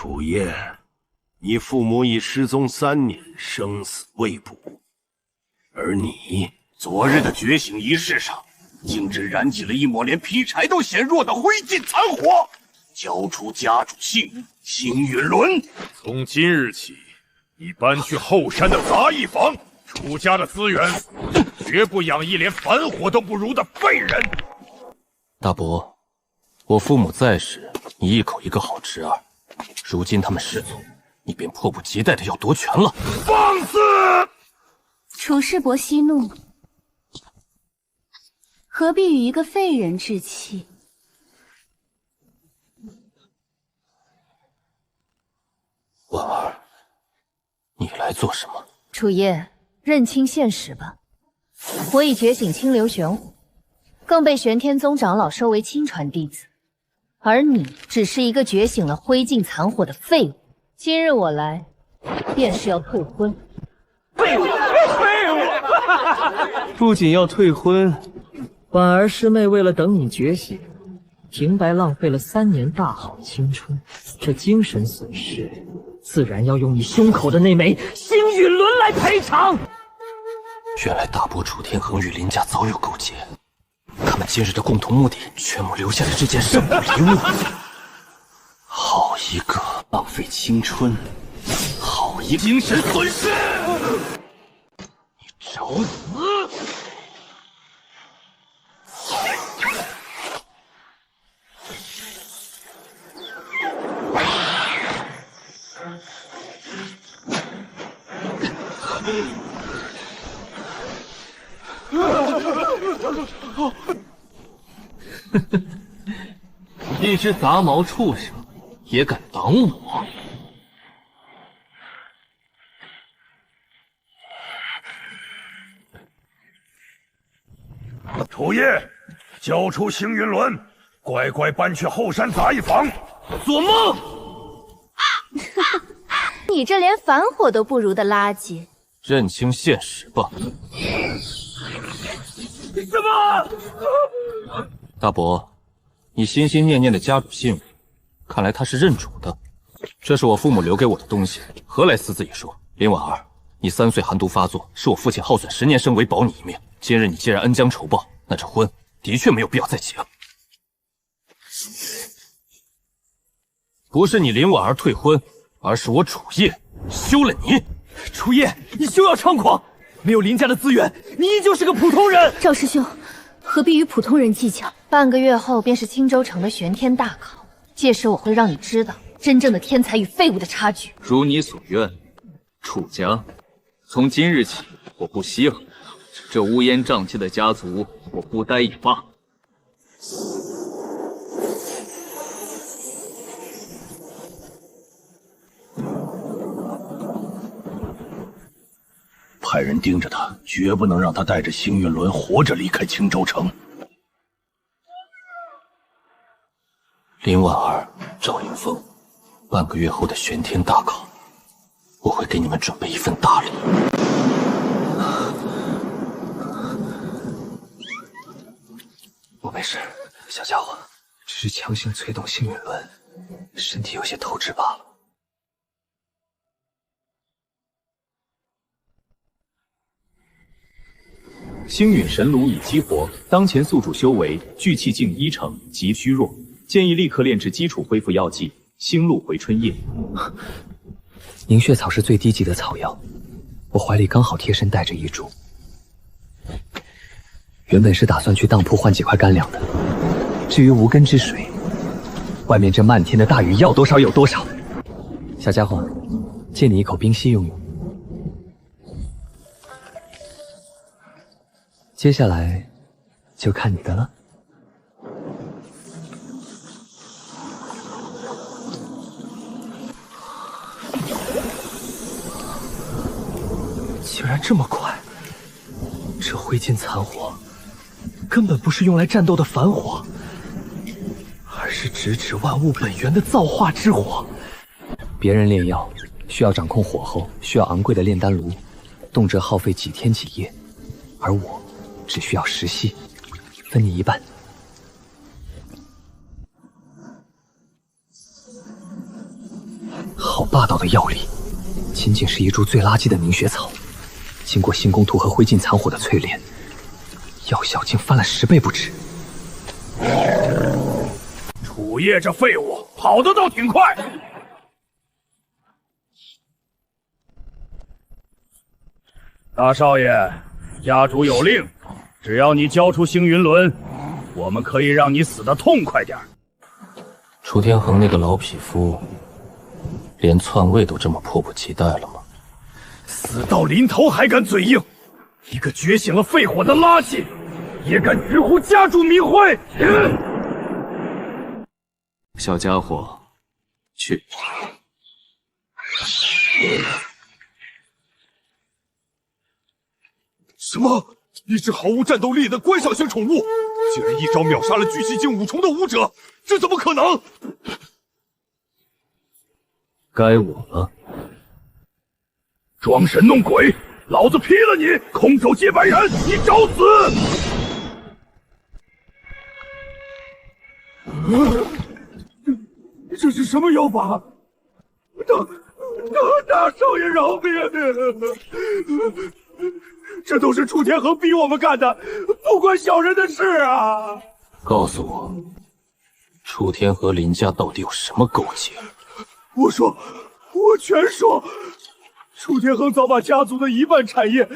楚叶，你父母已失踪3年，生死未卜，而你昨日的觉醒仪式上，竟只燃起了一抹连劈柴都显弱的灰烬残火，交出家主姓星陨轮。从今日起，你搬去后山的杂役房，楚家的资源绝不养一连反火都不如的废人。大伯，我父母在时，你一口一个好侄儿，如今他们失踪，你便迫不及待的要夺权了。放肆！楚世伯息怒，何必与一个废人置气？婉儿，你来做什么？楚叶，认清现实吧。我已觉醒清流玄火，更被玄天宗长老收为亲传弟子，而你只是一个觉醒了灰烬残火的废物。今日我来，便是要退婚。废物！不仅要退婚，婉儿师妹为了等你觉醒，平白浪费了3年大好青春，这精神损失，自然要用你胸口的那枚星陨轮来赔偿。原来大伯楚天恒与林家早有勾结，他们今日的共同目的，全部留下了这件圣物遗物。好一个浪费青春，好一个精神损失！你找死！一只杂毛畜生也敢挡我！楚叶，交出星云轮，乖乖搬去后山杂役房。做梦！你这连反火都不如的垃圾！认清现实吧。什么？大伯，你心心念念的家主姓，看来他是认主的。这是我父母留给我的东西，何来私自一说？林婉儿，你3岁寒毒发作，是我父亲耗损10年生为保你一命。今日你既然恩将仇报，那这婚的确没有必要再结。不是你林婉儿退婚，而是我楚叶休了你。楚叶，你休要猖狂！没有林家的资源，你依旧是个普通人。赵师兄，何必与普通人计较？半个月后便是青州城的玄天大考，届时我会让你知道真正的天才与废物的差距。如你所愿，楚家，从今日起，我不稀罕这乌烟瘴气的家族，我不待也罢。派人盯着他，绝不能让他带着星陨轮活着离开青州城。林婉儿、赵迎风，半个月后的玄天大考，我会给你们准备一份大礼。我没事，小家伙，只是强行催动星陨轮，身体有些透支罢了。星陨神炉已激活，当前宿主修为聚气境1成，极虚弱，建议立刻炼制基础恢复药剂星露回春液。凝血草是最低级的草药，我怀里刚好贴身带着一株。原本是打算去当铺换几块干粮的，至于无根之水，外面这漫天的大雨要多少有多少。小家伙，借你一口冰息用用。接下来就看你的了。竟然这么快！这灰烬残火根本不是用来战斗的凡火，而是直指万物本源的造化之火。别人炼药需要掌控火候，需要昂贵的炼丹炉，动辄耗费几天几夜，而我只需要10息，分你一半。霸道的药力，仅仅是一株最垃圾的凝血草，经过星宫图和灰烬残火的淬炼，药效竟翻了10倍不止。楚叶这废物跑得倒挺快。大少爷，家主有令，只要你交出星云轮，我们可以让你死得痛快点。楚天恒那个老匹夫，连篡位都这么迫不及待了吗？死到临头还敢嘴硬，一个觉醒了废火的垃圾，也敢直呼家主名讳！小家伙，去。什么？一只毫无战斗力的观赏性宠物，竟然一招秒杀了聚气境5重的武者，这怎么可能？该我了。装神弄鬼，老子劈了你！空手接白刃，你找死！这是什么妖法？大少爷饶命！这都是楚天恒逼我们干的，不关小人的事啊！告诉我，楚天和林家到底有什么勾结？我全说。楚天恒早把家族的1半产业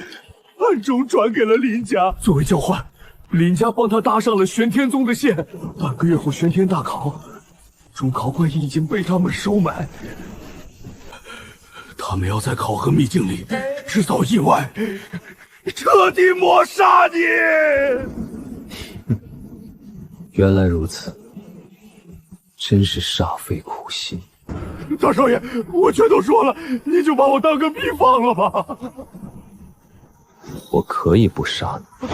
暗中转给了林家，作为交换，林家帮他搭上了玄天宗的线。半个月后玄天大考，中考官已经被他们收买。他们要在考核秘境里制造意外，彻底抹杀你！原来如此，真是煞费苦心。大少爷，我全都说了，你就把我当个屁放了吧。我可以不杀你。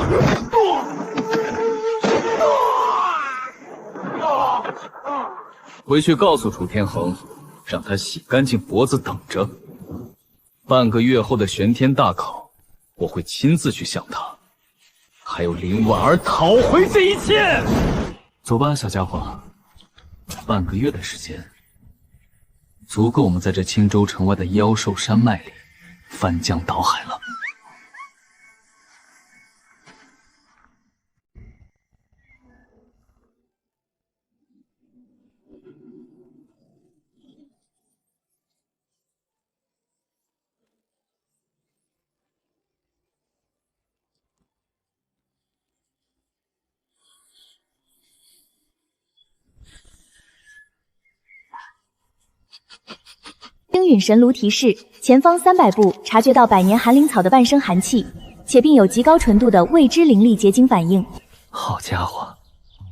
回去告诉楚天恒，让他洗干净脖子等着。半个月后的玄天大考，我会亲自去向他，还有林婉儿讨回这一切。走吧，小家伙，半个月的时间，足够我们在这青州城外的妖兽山脉里翻江倒海了。星陨神炉提示：前方300步察觉到百年寒灵草的半生寒气，且并有极高纯度的未知灵力结晶反应。好家伙，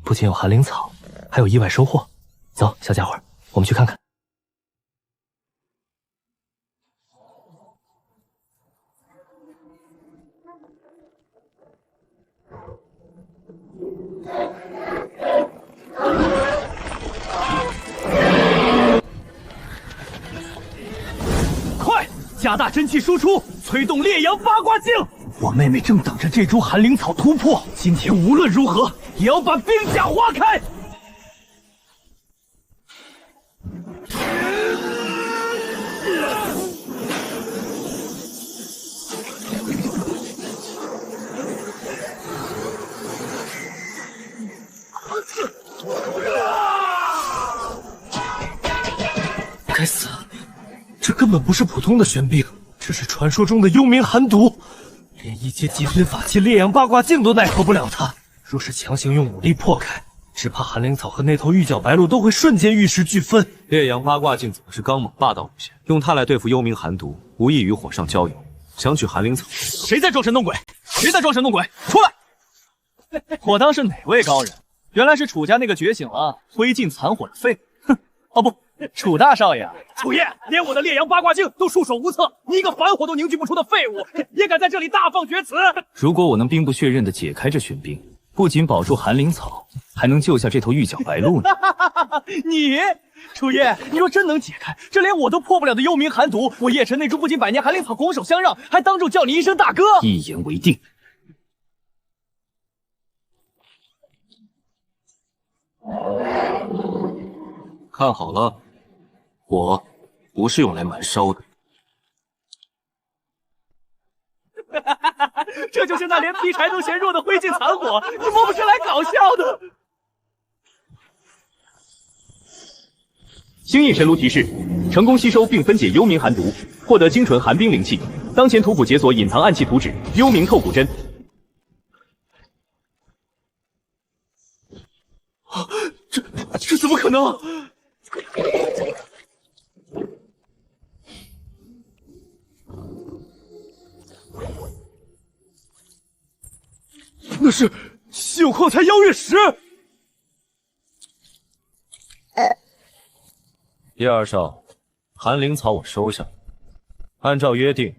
不仅有寒灵草，还有意外收获。走，小家伙，我们去看看。加大真气输出，催动烈阳八卦镜。我妹妹正等着这株寒灵草突破，今天无论如何也要把冰甲化开。该死！这根本不是普通的玄冰，这是传说中的幽冥寒毒，连一阶极品法器烈阳八卦镜都奈何不了它。若是强行用武力破开，只怕寒灵草和那头玉角白鹿都会瞬间玉石俱焚。烈阳八卦镜走的是刚猛霸道路线，用它来对付幽冥寒毒，无异于火上浇油。想取寒灵草，谁在装神弄鬼？谁在装神弄鬼？出来！我当是哪位高人？原来是楚家那个觉醒了灰烬残火的废物。哼！哦不。楚大少爷，楚叶，连我的烈阳八卦镜都束手无策，你一个凡火都凝聚不出的废物，也敢在这里大放厥词！如果我能兵不血刃地解开这玄冰，不仅保住寒灵草，还能救下这头玉角白鹿呢。你，楚叶，你若真能解开这连我都破不了的幽冥寒毒，我叶辰那株不仅百年寒灵草拱手相让，还当众叫你一声大哥。一言为定。看好了。我不是用来燃烧的。这就是那连劈柴都嫌弱的灰烬残火，你莫不是来搞笑的？星印神炉提示：成功吸收并分解幽冥寒毒，获得精纯寒冰灵气。当前图谱解锁隐藏暗器图纸幽冥透骨针。这怎么可能？那是稀有矿材邀月石。叶二少，寒灵草我收下。按照约定，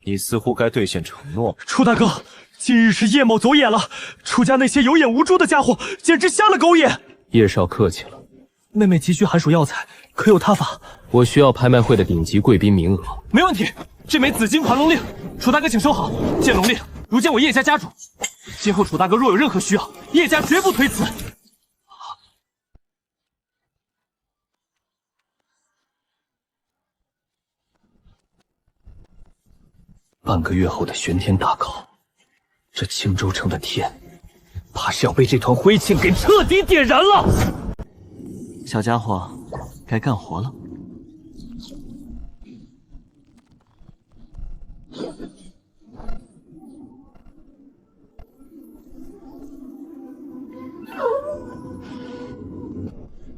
你似乎该兑现承诺。楚大哥，今日是叶某走眼了，楚家那些有眼无珠的家伙简直瞎了狗眼。叶少客气了，妹妹急需寒暑药材，可有他法？我需要拍卖会的顶级贵宾名额。没问题，这枚紫金盘龙令，楚大哥请收好。剑龙令，如见我叶家家主，今后楚大哥若有任何需要，叶家绝不推辞。半个月后的玄天大考，这青州城的天，怕是要被这团灰烬给彻底点燃了。小家伙，该干活了。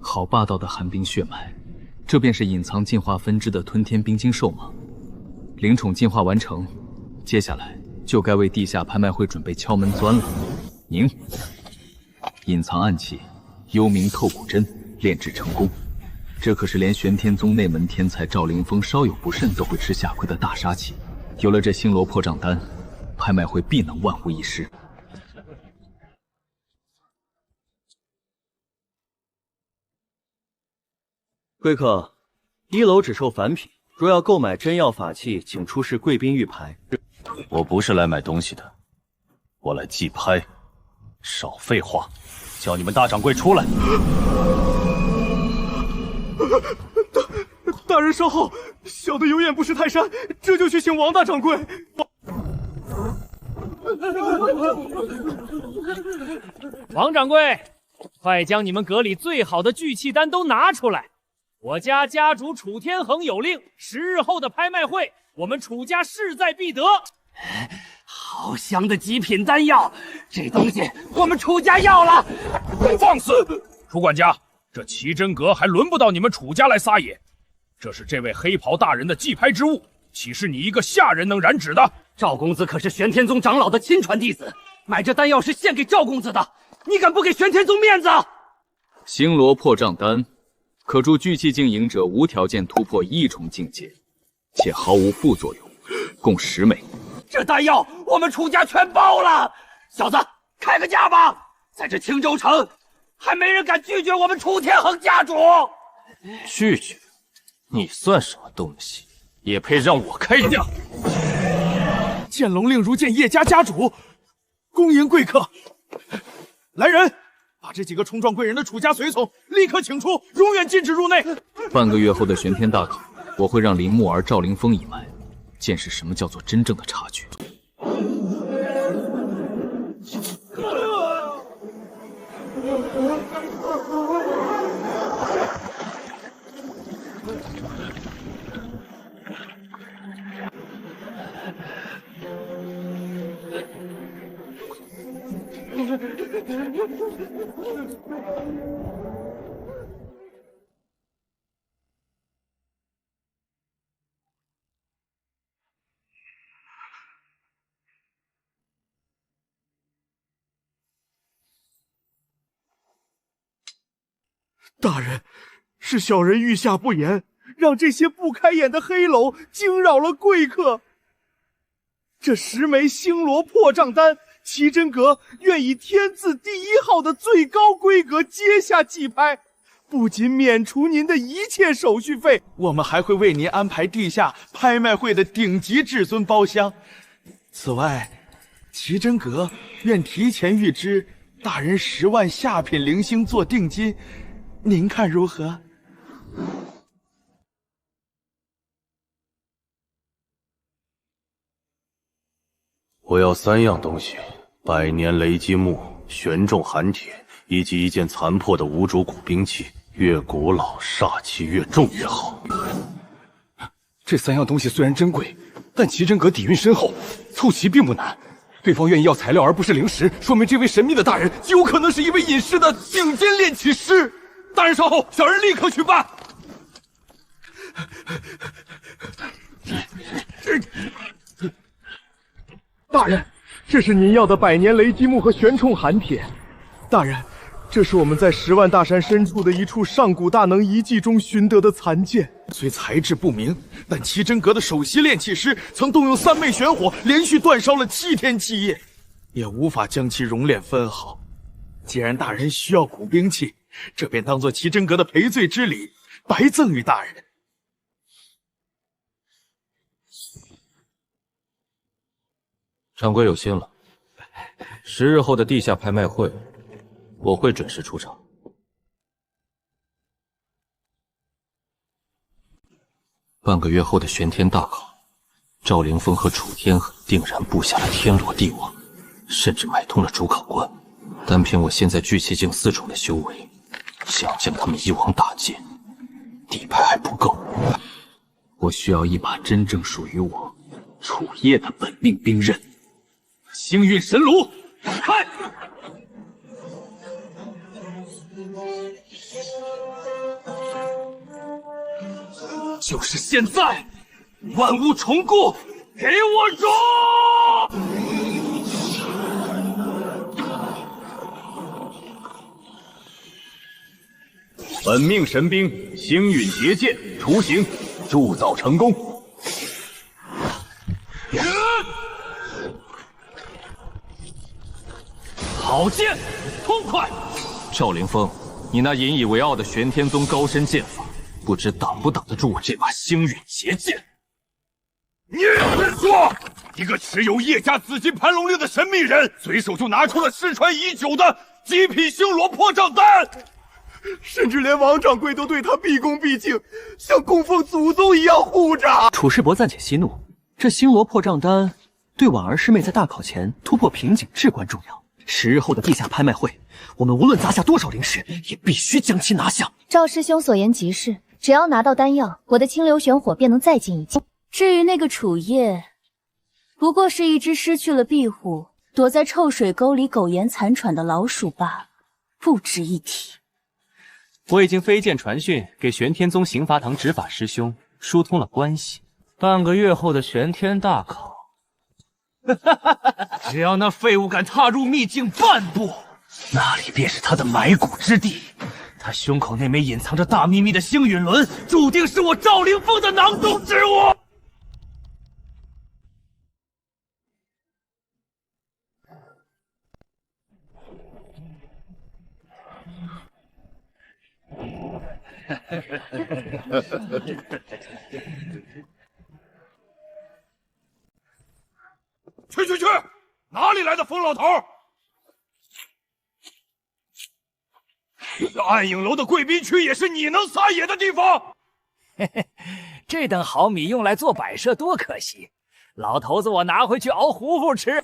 好霸道的寒冰血脉，这便是隐藏进化分支的吞天冰晶兽吗？灵宠进化完成，接下来就该为地下拍卖会准备敲门砖了。宁，隐藏暗器幽冥透骨针炼制成功，这可是连玄天宗内门天才赵凌风稍有不慎都会吃下亏的大杀器。有了这星罗破障丹，拍卖会必能万无一失。贵客，一楼只售凡品，若要购买真药法器，请出示贵宾玉牌。我不是来买东西的，我来祭拍。少废话，叫你们大掌柜出来。大人稍后，小的有眼不识泰山，这就去请王大掌柜。王掌柜，快将你们阁里最好的聚气丹都拿出来！我家家主楚天恒有令，10日后的拍卖会，我们楚家势在必得。好香的极品丹药，这东西我们楚家要了！放肆！楚管家，这奇珍阁还轮不到你们楚家来撒野。这是这位黑袍大人的祭拍之物，岂是你一个下人能染指的？赵公子可是玄天宗长老的亲传弟子，买这丹药是献给赵公子的，你敢不给玄天宗面子？星罗破障丹可助聚气境营者无条件突破异重境界，且毫无副作用，共10枚。这丹药我们楚家全包了，小子开个价吧！在这青州城，还没人敢拒绝我们楚天恒家主。拒绝？你算什么东西？也配让我开价？剑龙令如见叶家家主，恭迎贵客。来人，把这几个冲撞贵人的楚家随从立刻请出，永远禁止入内。半个月后的玄天大考，我会让林木儿、赵凌风一脉见识什么叫做真正的察觉。大人，是小人御下不严，让这些不开眼的黑楼惊扰了贵客。这10枚星罗破障丹，奇珍阁愿以天字第1号的最高规格接下祭拍，不仅免除您的一切手续费，我们还会为您安排地下拍卖会的顶级至尊包厢。此外，奇珍阁愿提前预支大人10万下品灵星做定金，您看如何？我要3样东西：100年雷击木、玄重寒铁，以及一件残破的无主古兵器。越古老，煞气越重越好。这3样东西虽然珍贵，但奇珍阁底蕴深厚，凑齐并不难。对方愿意要材料而不是灵石，说明这位神秘的大人极有可能是一位隐世的顶尖炼器师。大人稍后，小人立刻去办。大人，这是您要的100年雷击木和玄冲寒铁。大人，这是我们在10万大山深处的一处上古大能遗迹中寻得的残剑，虽材质不明，但奇珍阁的首席炼器师曾动用3昧玄火，连续煅烧了7天7夜，也无法将其熔炼分毫。既然大人需要古兵器，这便当作奇珍阁的赔罪之礼，白赠与大人。掌柜有心了，10日后的地下拍卖会，我会准时出场。半个月后的玄天大考，赵凌风和楚天恒定然布下了天罗地网，甚至买通了主考官。单凭我现在聚气境4重的修为，想将他们一网打尽，底牌还不够。我需要一把真正属于我楚叶的本命兵刃。星运神炉，开！就是现在，万物重构，给我冲！本命神兵星陨劫剑雏形铸造成功。好剑，痛快！赵凌风，你那引以为傲的玄天宗高深剑法，不知挡不挡得住我这把星陨劫剑？你说，一个持有叶家紫金盘龙令的神秘人，随手就拿出了失传已久的极品星罗破障丹，甚至连王掌柜都对他毕恭毕敬，像供奉祖宗一样护着。楚师伯暂且息怒，这星罗破障丹对婉儿师妹在大考前突破瓶颈至关重要。10日后的地下拍卖会，我们无论砸下多少灵石，也必须将其拿下。赵师兄所言极是，只要拿到丹药，我的清流玄火便能再进一级。至于那个楚叶，不过是一只失去了庇护，躲在臭水沟里苟延残喘的老鼠罢了，不值一提。我已经飞剑传讯给玄天宗刑罚堂执法师兄，疏通了关系。半个月后的玄天大考，只要那废物敢踏入秘境半步，那里便是他的埋骨之地。他胸口那枚隐藏着大秘密的星陨轮，注定是我赵凌风的囊中之物。去！哪里来的疯老头？这暗影楼的贵宾区也是你能撒野的地方。嘿嘿，这等好米用来做摆设多可惜，老头子我拿回去熬糊糊吃。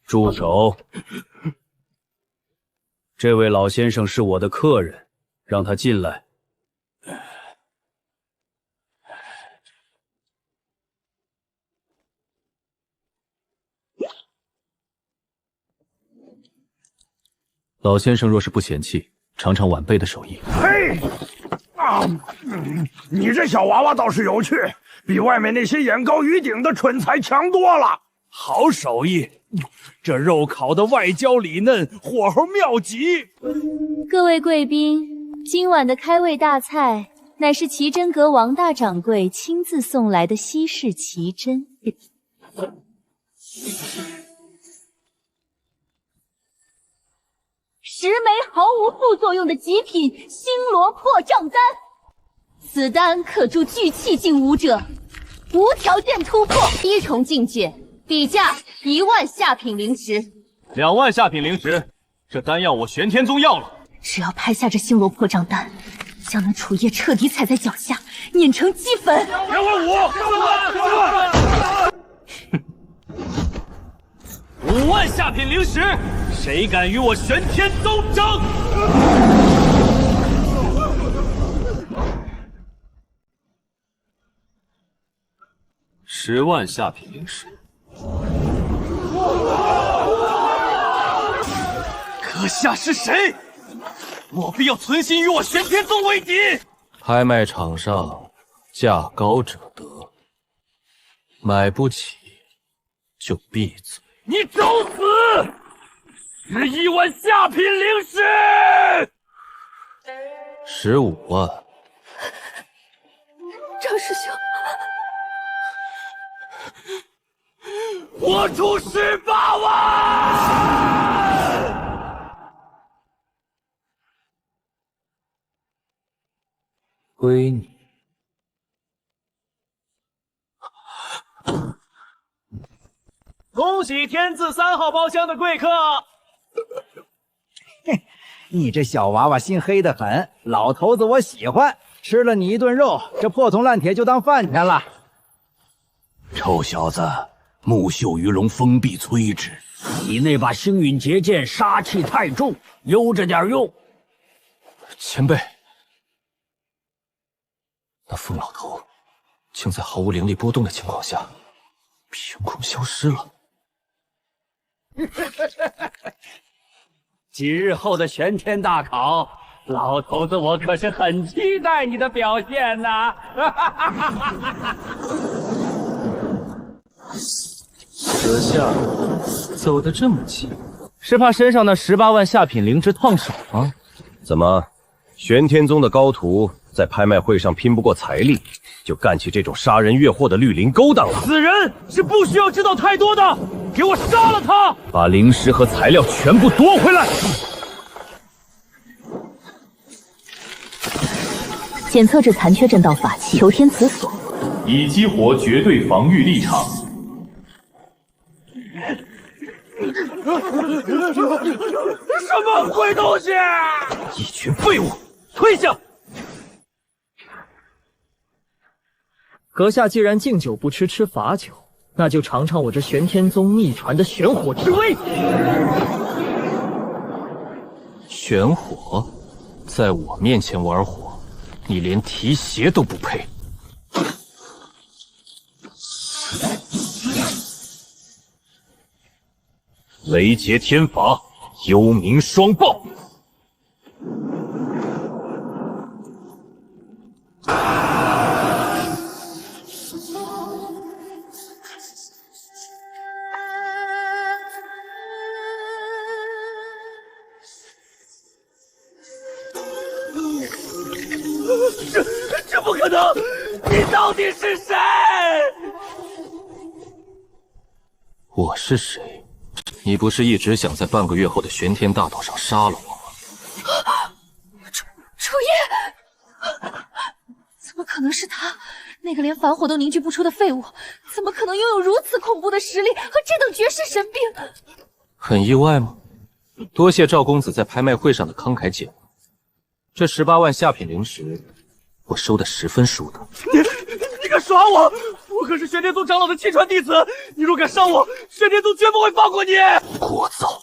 住手！这位老先生是我的客人，让他进来。老先生若是不嫌弃，尝尝晚辈的手艺。嘿，你这小娃娃倒是有趣，比外面那些眼高于顶的蠢材强多了。好手艺，这肉烤的外焦里嫩，火候妙极。各位贵宾，今晚的开胃大菜乃是奇珍阁王大掌柜亲自送来的稀世奇珍。10枚毫无副作用的极品星罗破障丹，此丹可助聚气境武者无条件突破1重境界，底价1万下品灵石。2万下品灵石，这丹药我玄天宗要了。只要拍下这星罗破障丹，将那楚叶彻底踩在脚下，碾成齑粉。别问我！5万下品灵石，谁敢与我玄天宗争？10万下品灵石。阁下是谁？莫非要存心与我玄天宗为敌？拍卖场上价高者得，买不起就闭嘴。你找死！11万下品灵石，15万。张师兄，我出18万！归你。恭喜天字3号包厢的贵客！嘿，你这小娃娃心黑得很，老头子我喜欢。吃了你一顿肉，这破铜烂铁就当饭钱了。臭小子，木秀于龙，风必摧之。你那把星陨劫剑杀气太重，悠着点用。前辈，那疯老头竟在毫无灵力波动的情况下，凭空消失了。几日后的玄天大考，老头子我可是很期待你的表现呐！阁下走得这么急，是怕身上那18万下品灵芝烫手吗？怎么，玄天宗的高徒在拍卖会上拼不过财力，就干起这种杀人越货的绿林勾当了？此人是不需要知道太多的，给我杀了他！把灵石和材料全部夺回来！检测至残缺阵道法器，求天此所，已激活绝对防御立场。什么鬼东西！一群废物，退下！阁下既然敬酒不吃吃罚酒，那就尝尝我这玄天宗秘传的玄火之威。玄火，在我面前玩火，你连提鞋都不配。雷劫天法，幽冥双爆。这不可能！你到底是谁？我是谁？你不是一直想在半个月后的玄天大道上杀了我吗？楚叶，怎么可能是他？那个连凡火都凝聚不出的废物，怎么可能拥有如此恐怖的实力和这等绝世神兵？很意外吗？多谢赵公子在拍卖会上的慷慨解囊。这18万下品灵石，我收得十分舒得。你敢耍我！我可是玄天宗长老的亲传弟子，你若敢伤我，玄天宗绝不会放过你！聒噪！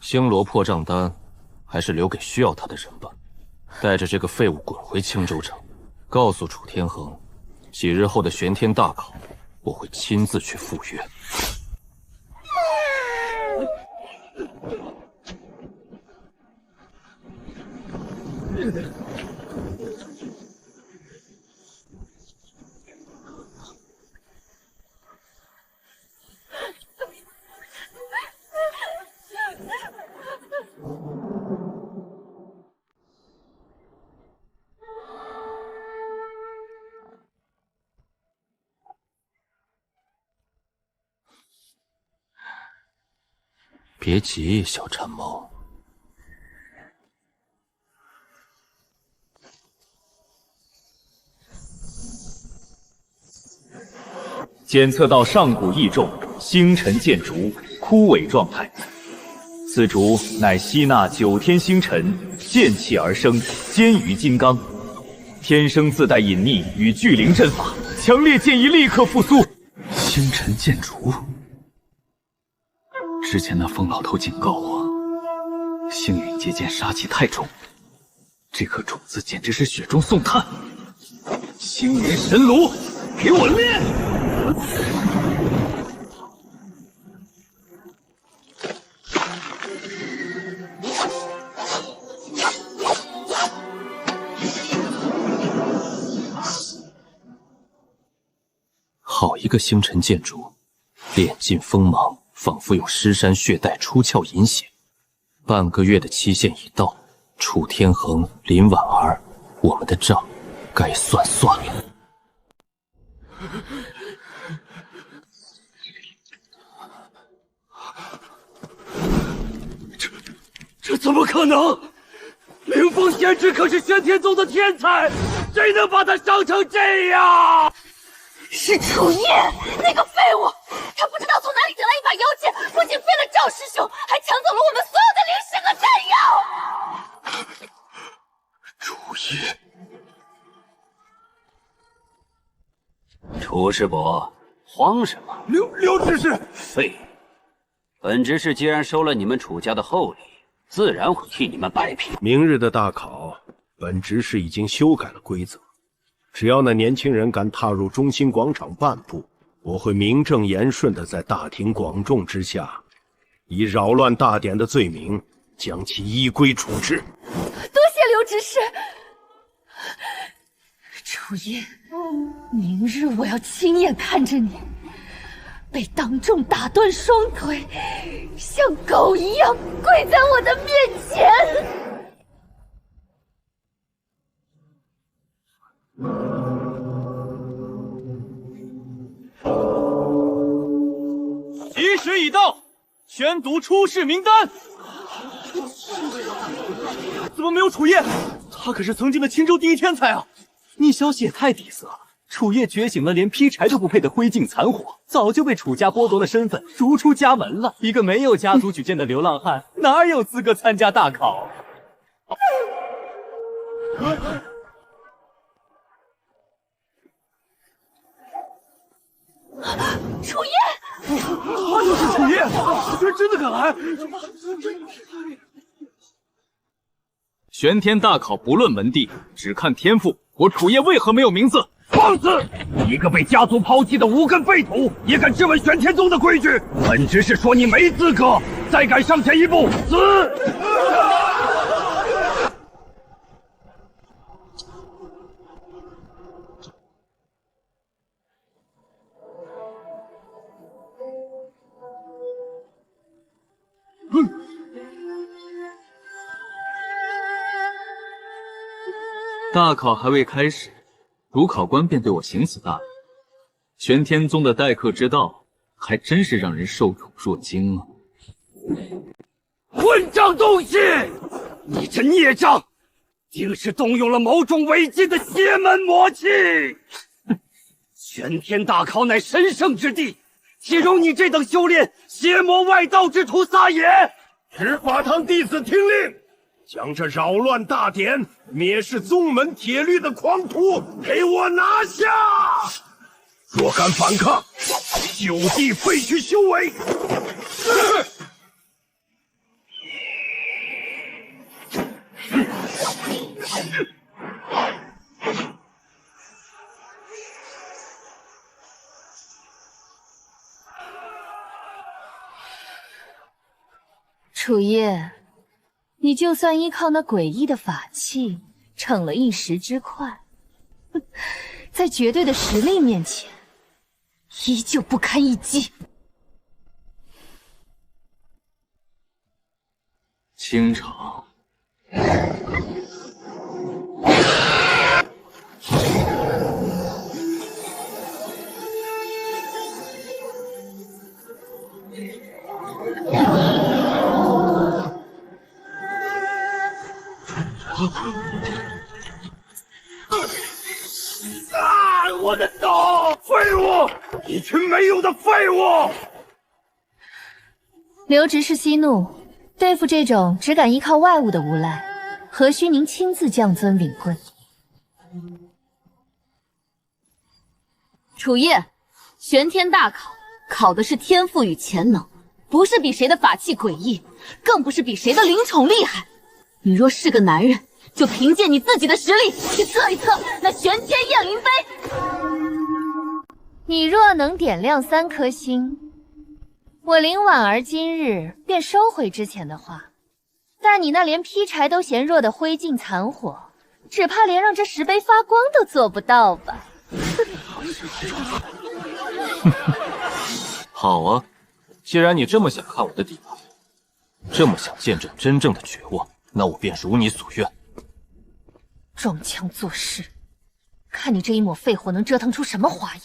星罗破障丹，还是留给需要它的人吧。带着这个废物滚回青州城，告诉楚天恒，几日后的玄天大考，我会亲自去赴约。别急，小馋猫。检测到上古异种星辰剑竹枯萎状态，此竹乃吸纳9天星辰剑气而生，坚于金刚，天生自带隐匿与聚灵阵法，强烈建议立刻复苏。星辰剑竹，之前那疯老头警告我，星陨结剑杀气太重，这颗种子简直是雪中送炭。星陨神炉，给我练！好一个星辰剑竹，炼尽锋芒，仿佛有尸山血带出鞘饮血。半个月的期限已到，楚天恒、林婉儿，我们的账该算算了。这怎么可能？凌风贤侄可是玄天宗的天才，谁能把他伤成这样？是楚叶那个废物，他不知道从哪里得来一把妖剑，不仅废了赵师兄，还抢走了我们所有的灵石和丹药。楚叶，楚师伯，慌什么？刘执事，废！本执事既然收了你们楚家的厚礼，自然会替你们摆平。明日的大考，本执事已经修改了规则。只要那年轻人敢踏入中心广场半步，我会名正言顺地在大庭广众之下，以扰乱大典的罪名将其依规处置。多谢刘执事。楚叶，明日我要亲眼看着你被当众打断双腿，像狗一样跪在我的面前。吉时已到，宣读出世名单。怎么没有楚叶？他可是曾经的青州第一天才啊！你消息也太底色了。楚叶觉醒了连劈柴都不配的灰烬残火，早就被楚家剥夺了身份，逐出家门了。一个没有家族举荐的流浪汉，哪有资格参加大考？楚叶，他就是楚叶，居然真的敢来！玄天大考不论门第，只看天赋。我楚叶为何没有名字？放肆！一个被家族抛弃的无根废土，也敢质问玄天宗的规矩？本执事说你没资格，再敢上前一步，死！大考还未开始，主考官便对我行此大礼。玄天宗的待客之道，还真是让人受宠若惊啊！混账东西！你这孽障，定是动用了某种违禁的邪门魔气！玄天大考乃神圣之地，岂容你这等修炼邪魔外道之徒撒野？执法堂弟子听令，将这扰乱大典、蔑视宗门铁律的狂徒给我拿下！若敢反抗，就地废去修为！楚叶，你就算依靠那诡异的法器逞了一时之快，在绝对的实力面前，依旧不堪一击。清场。我的刀！废物！一群没用的废物！刘执事息怒，对付这种只敢依靠外物的无赖，何须您亲自降尊领贵？楚夜，玄天大考考的是天赋与潜能，不是比谁的法器诡异，更不是比谁的灵宠厉害。你若是个男人，就凭借你自己的实力去测一测那玄天燕灵杯。你若能点亮3颗星，我林婉儿今日便收回之前的话。但你那连劈柴都嫌弱的灰烬残火，只怕连让这石碑发光都做不到吧？好啊，既然你这么想看我的底牌，这么想见证真正的绝望，那我便如你所愿。装腔作势，看你这一抹废火能折腾出什么花样！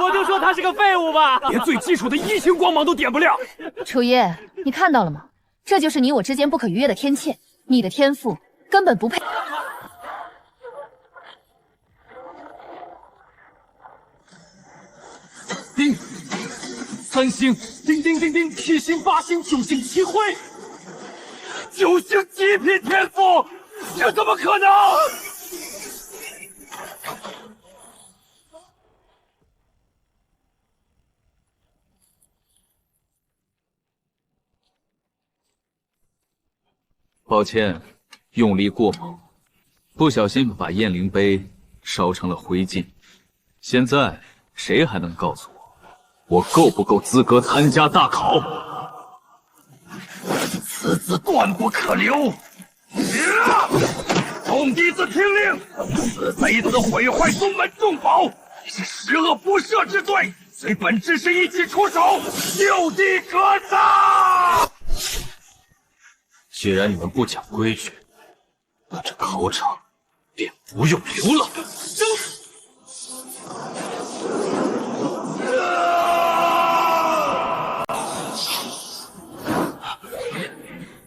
我就说他是个废物吧，连最基础的1星光芒都点不亮。楚夜，你看到了吗？这就是你我之间不可逾越的天堑。你的天赋根本不配。叮，3星，叮叮叮叮，7星、8星、9星齐辉，9星极品天赋，这怎么可能？抱歉，用力过猛，不小心把燕灵杯烧成了灰烬。现在谁还能告诉我够不够资格参加大考？此子断不可留！众弟子听令，此贼子毁坏宗门重宝，是十恶不赦之罪，随本知识一起出手，就地格杀！既然你们不讲规矩，那这考场便不用留了。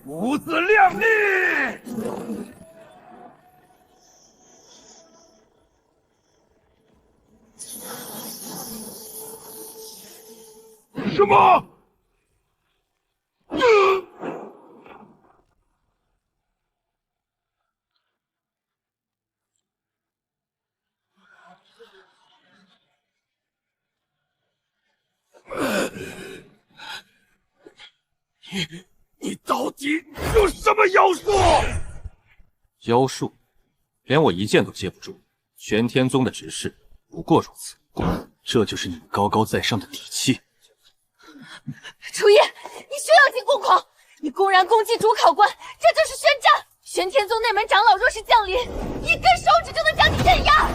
母子量力！什么？你到底有什么妖术？妖术，连我一剑都接不住。玄天宗的执事不过如此，这就是你们高高在上的底气。楚夜，你休要进攻狂！你公然攻击主考官，这就是宣战！玄天宗内门长老若是降临，一根手指就能将你镇压！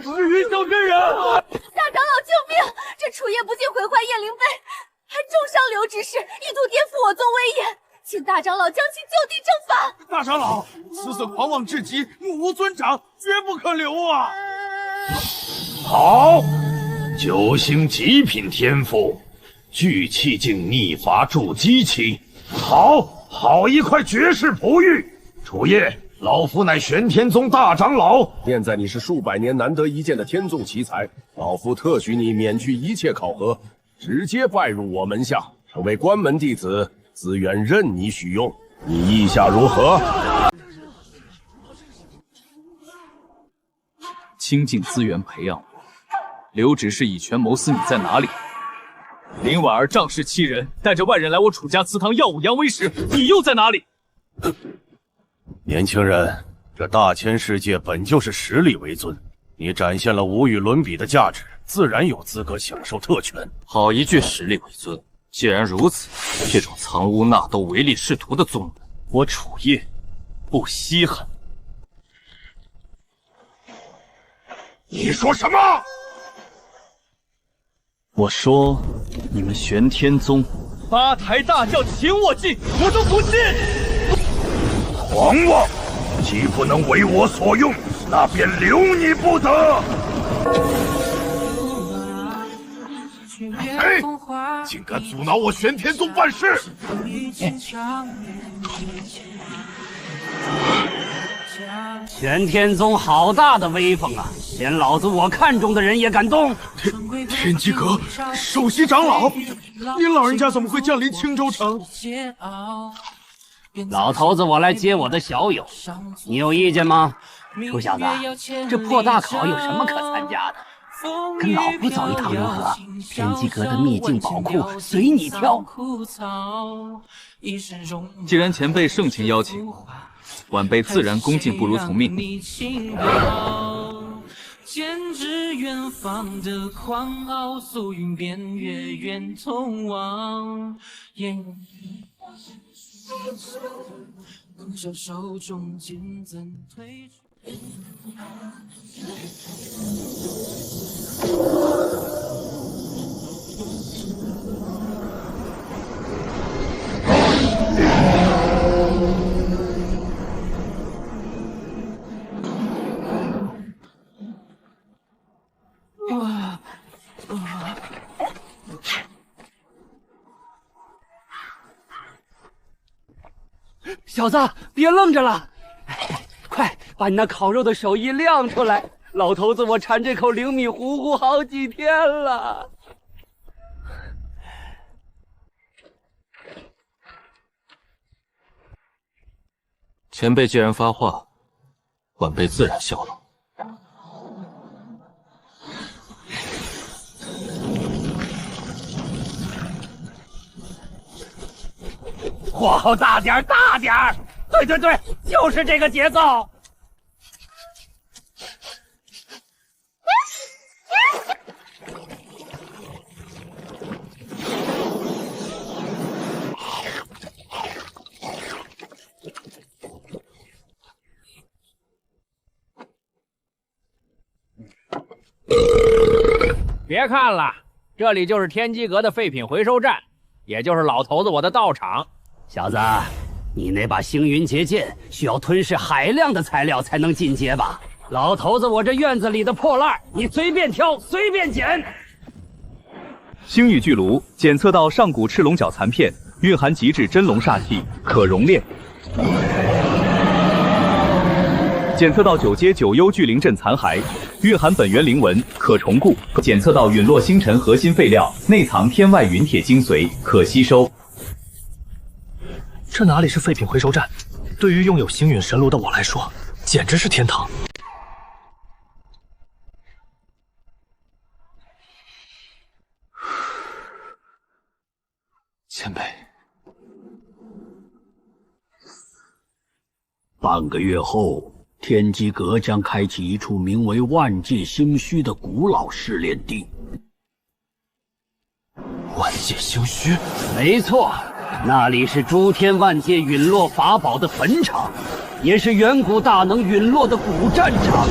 是云霄真人！大长老救命！这楚夜不仅毁坏燕灵杯，还重伤刘执事，一度颠覆我宗威严，请大长老将其就地正法。大长老，此子狂妄至极，目无尊长，绝不可留啊！好，9星极品天赋，聚气境逆伐筑基期，好一块绝世璞玉。楚夜，老夫乃玄天宗大长老，念在你是数百年难得一见的天纵奇才，老夫特许你免去一切考核，直接拜入我门下，成为关门弟子，资源任你许用，你意下如何？倾尽资源培养我，刘执事以权谋私，你在哪里？林婉儿仗势欺人，带着外人来我楚家祠堂耀武扬威时，你又在哪里？年轻人，这大千世界本就是实力为尊，你展现了无与伦比的价值，自然有资格享受特权。好一句实力为尊！既然如此，这种藏污纳垢、唯利是图的宗门，我楚夜不稀罕。你说什么？我说，你们玄天宗8抬大轿请我进，我都不信。狂妄！既不能为我所用，那便留你不得。竟敢阻挠我玄天宗办事！玄天宗好大的威风啊！连老子我看中的人也敢动。天机阁首席长老，您老人家怎么会降临青州城？老头子，我来接我的小友，你有意见吗？臭小子，这破大考有什么可参加的？跟老夫走一趟如何？天机阁的秘境宝库随你挑。既然前辈盛情邀请，晚辈自然恭敬不如从命。剑指远方的狂傲，素云边月远通往。拱手手中剑怎退去？小子，别愣着了，快把你那烤肉的手艺亮出来！老头子，我馋这口灵米糊糊好几天了。前辈既然发话，晚辈自然效劳。火候大点儿，大点儿！对对对，就是这个节奏。别看了，这里就是天机阁的废品回收站，也就是老头子我的道场。小子，你那把星云结剑需要吞噬海量的材料才能进阶吧？老头子，我这院子里的破烂，你随便挑，随便捡。星域巨炉检测到上古赤龙角残片，蕴含极致真龙煞气，可熔炼。检测到九阶九幽巨灵阵残骸，蕴含本源灵纹，可重固。检测到陨落星辰核心废料，内藏天外陨铁精髓，可吸收。这哪里是废品回收站？对于拥有星陨神炉的我来说，简直是天堂。前辈，半个月后，天机阁将开启一处名为万界星虚的古老试炼地。万界星虚？没错。那里是诸天万界陨落法宝的坟场，也是远古大能陨落的古战场。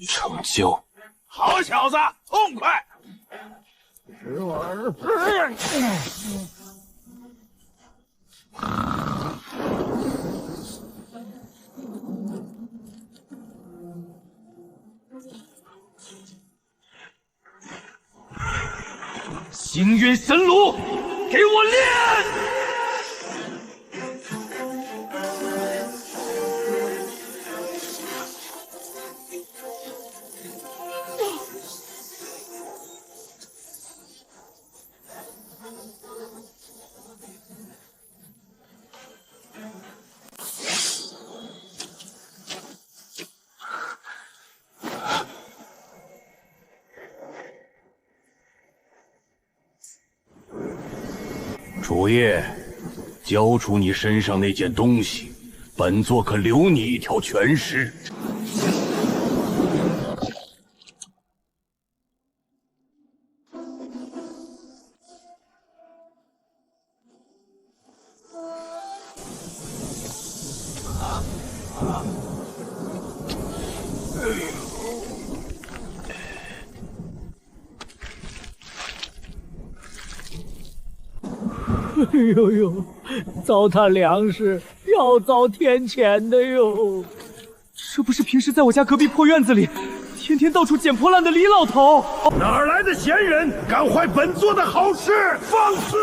成就，好小子，痛快！星云神炉，给我练！主页，交出你身上那件东西，本座可留你一条全尸。哎呦呦，糟蹋粮食要遭天谴的哟！这不是平时在我家隔壁破院子里天天天到处捡破烂的李老头。哪儿来的闲人，敢坏本座的好事？放肆！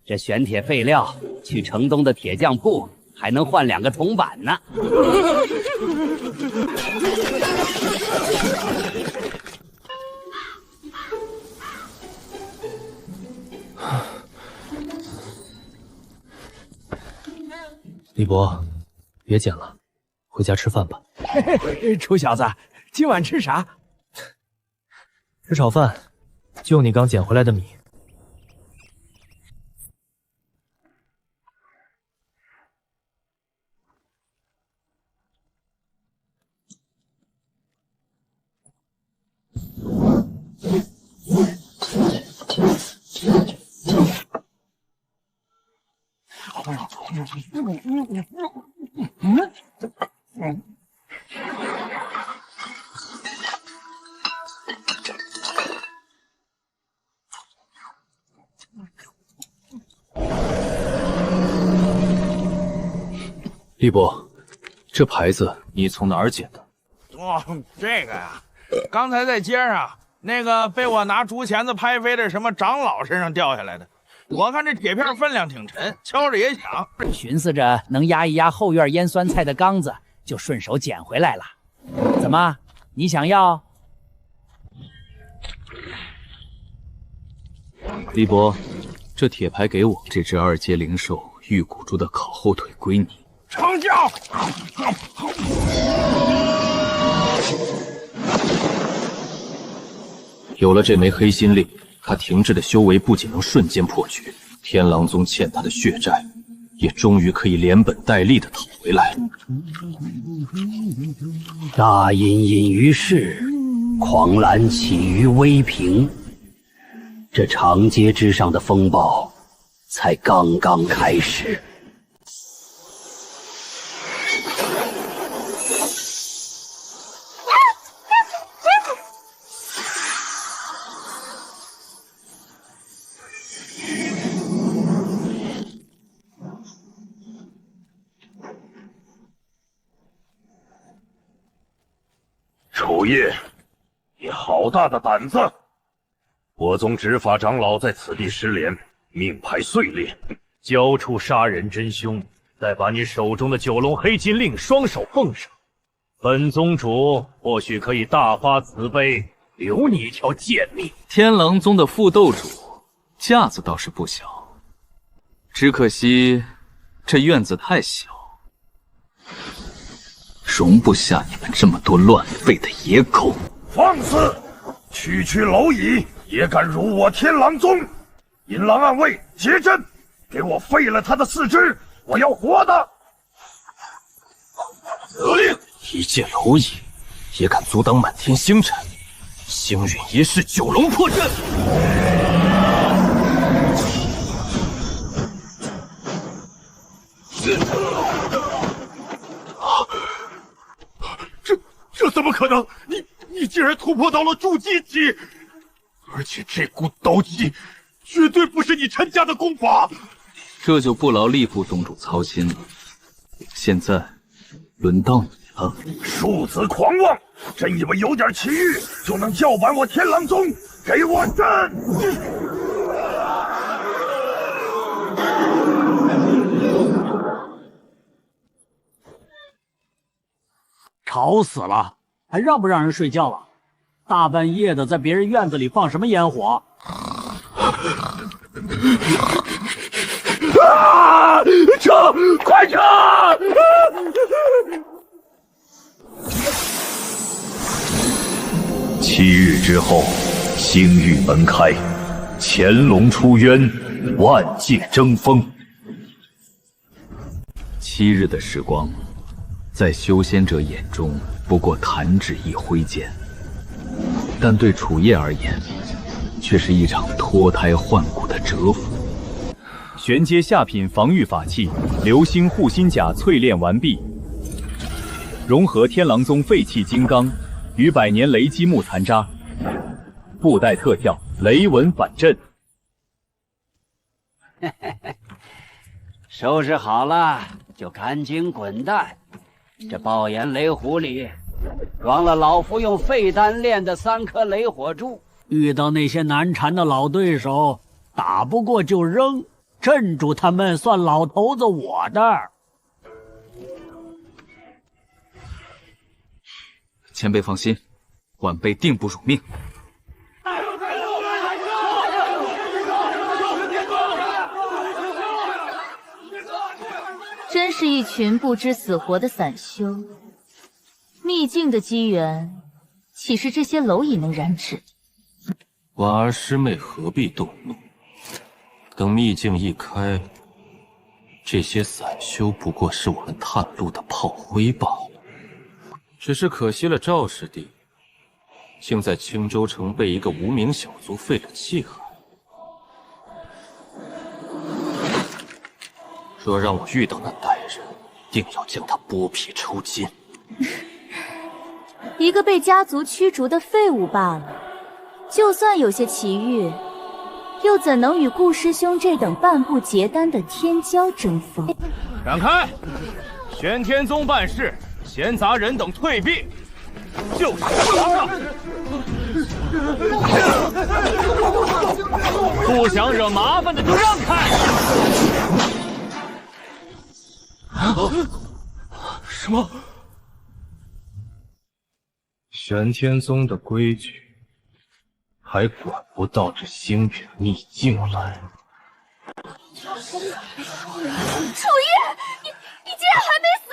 这玄铁废料去城东的铁匠铺还能换2个铜板呢。李伯，别捡了，回家吃饭吧。嘿嘿，臭小子，今晚吃啥？吃炒饭，就你刚捡回来的米。李伯，这牌子你从哪儿捡的？哦，这个呀，刚才在街上那个被我拿竹钳子拍飞的什么长老身上掉下来的。我看这铁片分量挺沉，敲着也响，寻思着能压一压后院腌酸菜的缸子，就顺手捡回来了。怎么，你想要？李伯，这铁牌给我，这只2阶灵兽玉骨猪的烤后腿归你。成交。有了这枚黑心令，他停滞的修为不仅能瞬间破局，天狼宗欠他的血债，也终于可以连本带利的讨回来。大隐隐于市，狂澜起于微平。这长街之上的风暴才刚刚开始。楚叶，你好大的胆子！我宗执法长老在此地失联，命牌碎裂，交出杀人真凶，再把你手中的9龙黑金令双手奉上，本宗主或许可以大发慈悲，留你一条贱命。天狼宗的副斗主架子倒是不小，只可惜这院子太小，容不下你们这么多乱吠的野狗。放肆！区区蝼蚁也敢辱我天狼宗！银狼暗卫，结阵，给我废了他的4肢！我要活的！得令！一介蝼蚁也敢阻挡满天星辰，星陨一式9龙破阵！这怎么可能？你竟然突破到了筑基期，而且这股斗气绝对不是你陈家的功法。这就不劳吏部宗主操心了。现在轮到你了。庶子狂妄，真以为有点奇遇就能叫板我天狼宗？给我阵！吵死了，还让不让人睡觉了？大半夜的，在别人院子里放什么烟火？啊！撤！快撤！7日之后，星域门开，潜龙出渊，万界争锋。7日的时光，在修仙者眼中不过弹指一挥间，但对楚叶而言，却是一场脱胎换骨的蛰伏。玄阶下品防御法器流星护心甲淬炼完毕，融合天狼宗废弃金刚与百年雷击木残渣，附带特效雷纹反震。收拾好了就赶紧滚蛋！这爆炎雷壶里装了老夫用废丹炼的3颗雷火珠，遇到那些难缠的老对手，打不过就扔，镇住他们算老头子我的。前辈放心，晚辈定不辱命。真是一群不知死活的散修。秘境的机缘，岂是这些蝼蚁能染指？婉儿师妹何必动怒？等秘境一开，这些散修不过是我们探路的炮灰罢了。只是可惜了赵师弟，竟在青州城被一个无名小卒废了气海。若让我遇到那歹人，定要将他剥皮抽筋。一个被家族驱逐的废物罢了，就算有些奇遇，又怎能与顾师兄这等半步结丹的天骄争锋？让开！玄天宗办事，闲杂人等退避。就是他！不想惹麻烦的就让开！什么？玄天宗的规矩，还管不到这星陨秘境来？楚叶，你竟然还没死，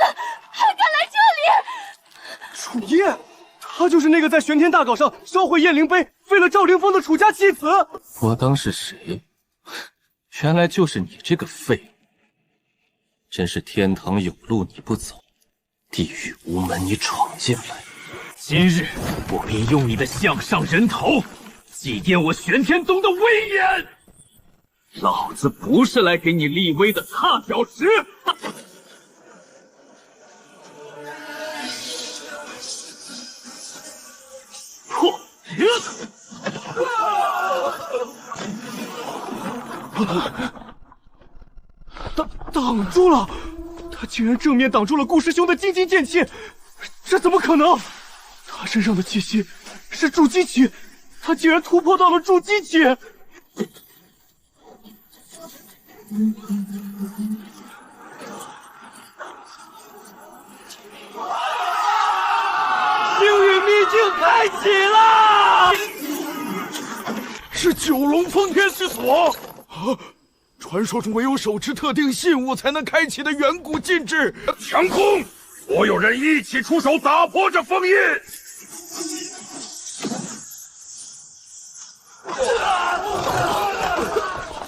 还敢来这里！楚叶，她就是那个在玄天大考上烧毁燕灵碑、废了赵凌风的楚家弃子。我当是谁？原来就是你这个废物！真是天堂有路你不走，地狱无门你闯进来。今日我便用你的项上人头祭奠我玄天宗的威严！老子不是来给你立威的踏脚石！破！挡住了！他竟然正面挡住了顾师兄的金金剑气，这怎么可能？他身上的气息是筑基期，他竟然突破到了筑基期！星陨秘境开启了！是九龙封天之所。传说中唯有手持特定信物才能开启的远古禁制，强攻！所有人一起出手，打破这封印！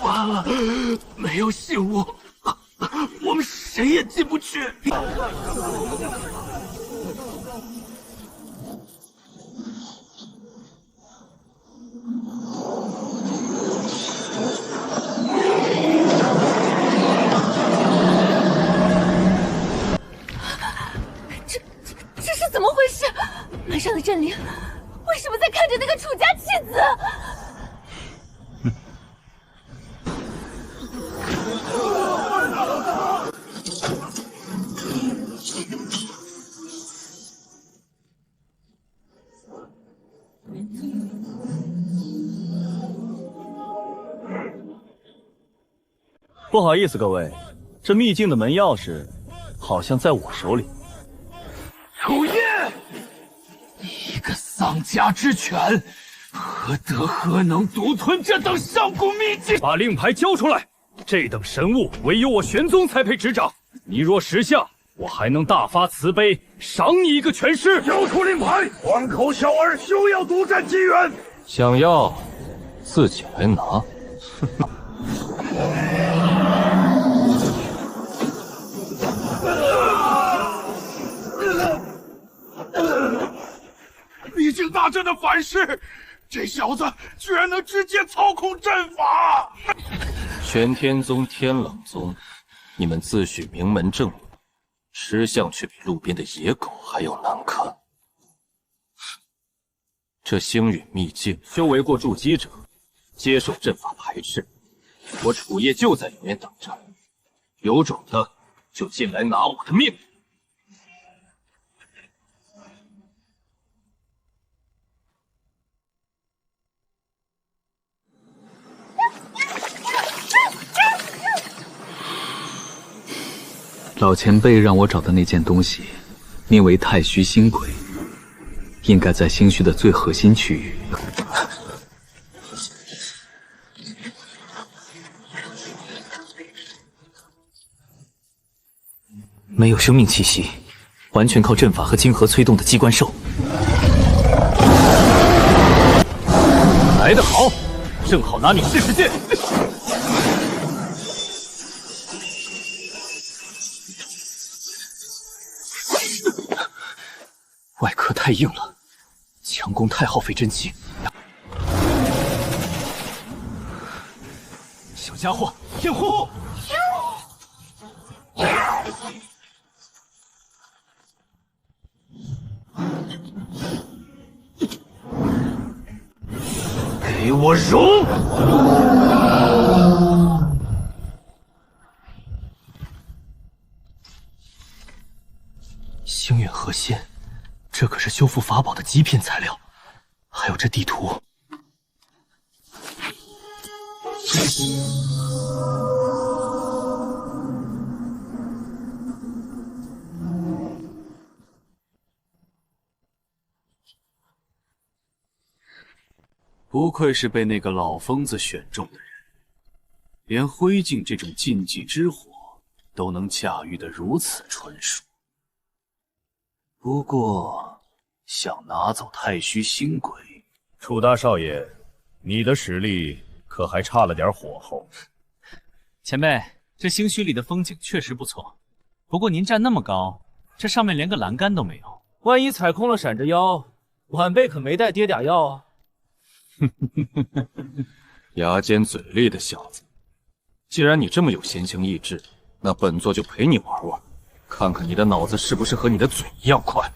完了，没有信物，我们谁也进不去。这是怎么回事？门上的阵灵为什么在看着那个楚家弃子？不好意思，各位，这秘境的门钥匙好像在我手里。楚叶，一个丧家之犬，何德何能独吞这等上古秘境？把令牌交出来！这等神物唯有我玄宗才配执掌。你若识相，我还能大发慈悲，赏你一个全尸。交出令牌！荒口小儿，休要独占机缘！想要自己来拿。秘境大阵的反噬，这小子居然能直接操控阵法！玄天宗、天冷宗，你们自诩名门正武，吃相却比路边的野狗还要难看。这星陨秘境，修为过筑基者接受阵法排斥，我楚夜就在里面等着，有种的就进来拿我的命！老前辈让我找的那件东西，名为太虚星轨，应该在星虚的最核心区域。没有生命气息，完全靠阵法和晶核催动的机关兽。来得好，正好拿你试试剑。外壳太硬了，强攻太耗费真气。小家伙，天呼！给我融！星陨核心。这可是修复法宝的极品材料，还有这地图。不愧是被那个老疯子选中的人，连灰烬这种禁忌之火都能驾驭得如此纯熟。不过，想拿走太虚星轨，楚大少爷，你的实力可还差了点火候。前辈，这星虚里的风景确实不错，不过您站那么高，这上面连个栏杆都没有，万一踩空了闪着腰，晚辈可没带跌打药啊！牙尖嘴利的小子，既然你这么有闲情逸致，那本座就陪你玩玩。看看你的脑子是不是和你的嘴一样快。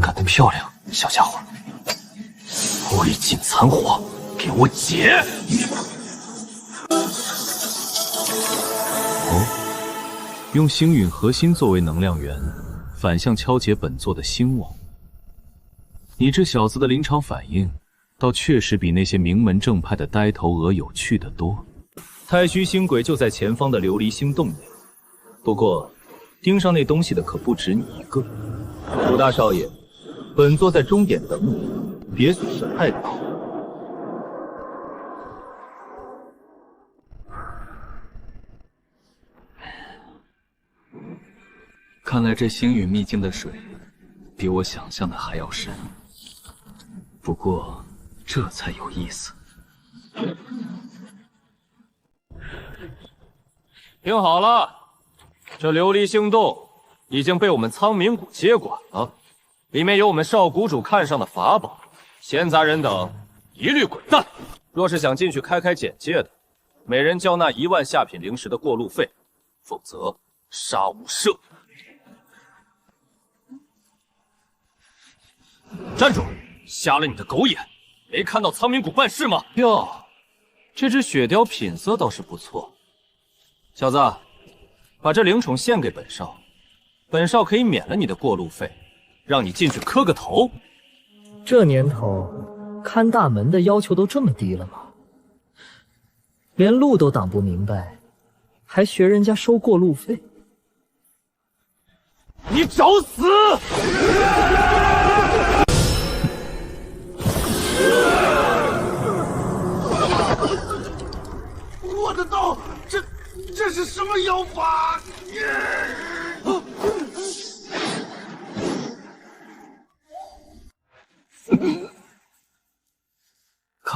干得漂亮，小家伙！灰烬残火，给我解！哦，用星陨核心作为能量源，反向敲解本座的星网。你这小子的临场反应，倒确实比那些名门正派的呆头鹅有趣得多。太虚星轨就在前方的琉璃星洞内，不过盯上那东西的可不止你一个。楚大少爷，本座在终点等你，别损失太早。看来这星陨秘境的水，比我想象的还要深。不过，这才有意思。听好了，这琉璃星洞已经被我们苍冥谷接管了，里面有我们少谷主看上的法宝，闲杂人等一律滚蛋。若是想进去开开眼界的，每人交纳1万下品灵石的过路费，否则杀无赦。站住！瞎了你的狗眼！没看到苍冥谷办事吗？哟，这只雪貂品色倒是不错。小子，把这灵宠献给本少，本少可以免了你的过路费，让你进去磕个头。这年头，看大门的要求都这么低了吗？连路都挡不明白，还学人家收过路费？你找死！我的刀，这是什么妖法？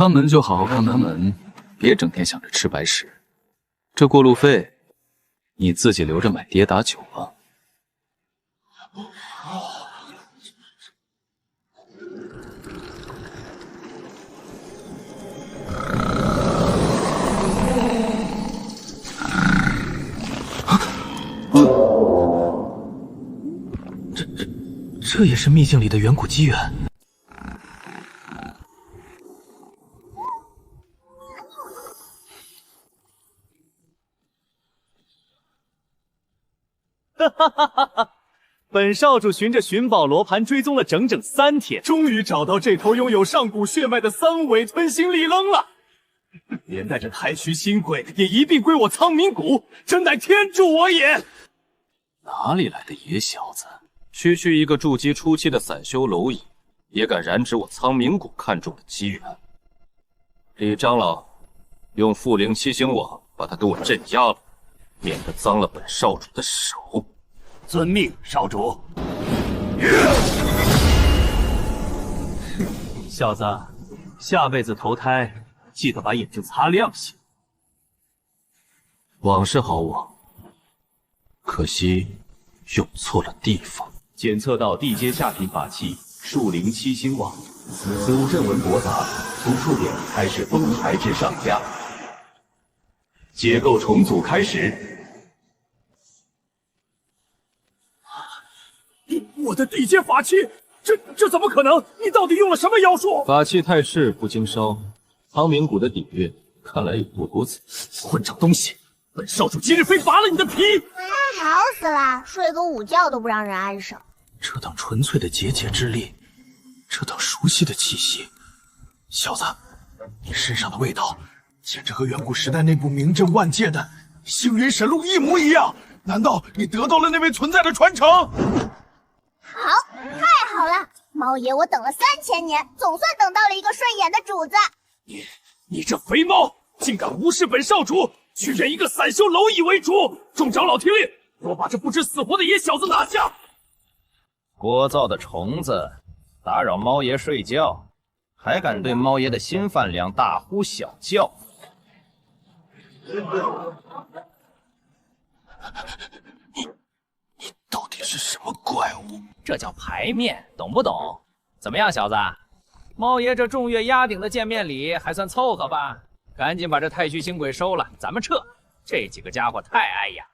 看门就好好看看门，别整天想着吃白食。这过路费，你自己留着买跌打酒吧。这也是秘境里的远古机缘。哈哈哈哈哈！本少主循着寻宝罗盘追踪了整整3天，终于找到这头拥有上古血脉的三尾吞星力扔了，连带着太虚星鬼也一并归我苍冥谷，真乃天助我也！哪里来的野小子？区区一个筑基初期的散修蝼蚁，也敢染指我苍冥谷看中的机缘？李长老，用复灵七星网把他给我镇压了，免得脏了本少主的手。遵命，少主。小子，下辈子投胎记得把眼睛擦亮些。网是好网，可惜用错了地方。检测到地阶下品法器树灵七星网，此物阵纹驳杂，从触点开始崩排至上下。结构重组开始。我的地阶法器，这怎么可能？你到底用了什么妖术？法器太逝不经烧，苍冥谷的底蕴看来也不如此。混账东西！本少主今日非拔了你的皮！吵死了，睡个午觉都不让人安生。这等纯粹的结界之力，这等熟悉的气息，小子，你身上的味道，简直和远古时代那部名震万界的《星云神录》一模一样。难道你得到了那位存在的传承？好，太好了！猫爷，我等了3000年，总算等到了一个顺眼的主子。你这肥猫，竟敢无视本少主，去认一个散修蝼蚁为主！众长老听令，给我把这不知死活的野小子拿下！聒噪的虫子，打扰猫爷睡觉，还敢对猫爷的新饭量大呼小叫！你到底是什么怪物？这叫牌面，懂不懂？怎么样，小子？猫爷这众月压顶的见面礼还算凑合吧？赶紧把这太虚星鬼收了，咱们撤。这几个家伙太碍眼了。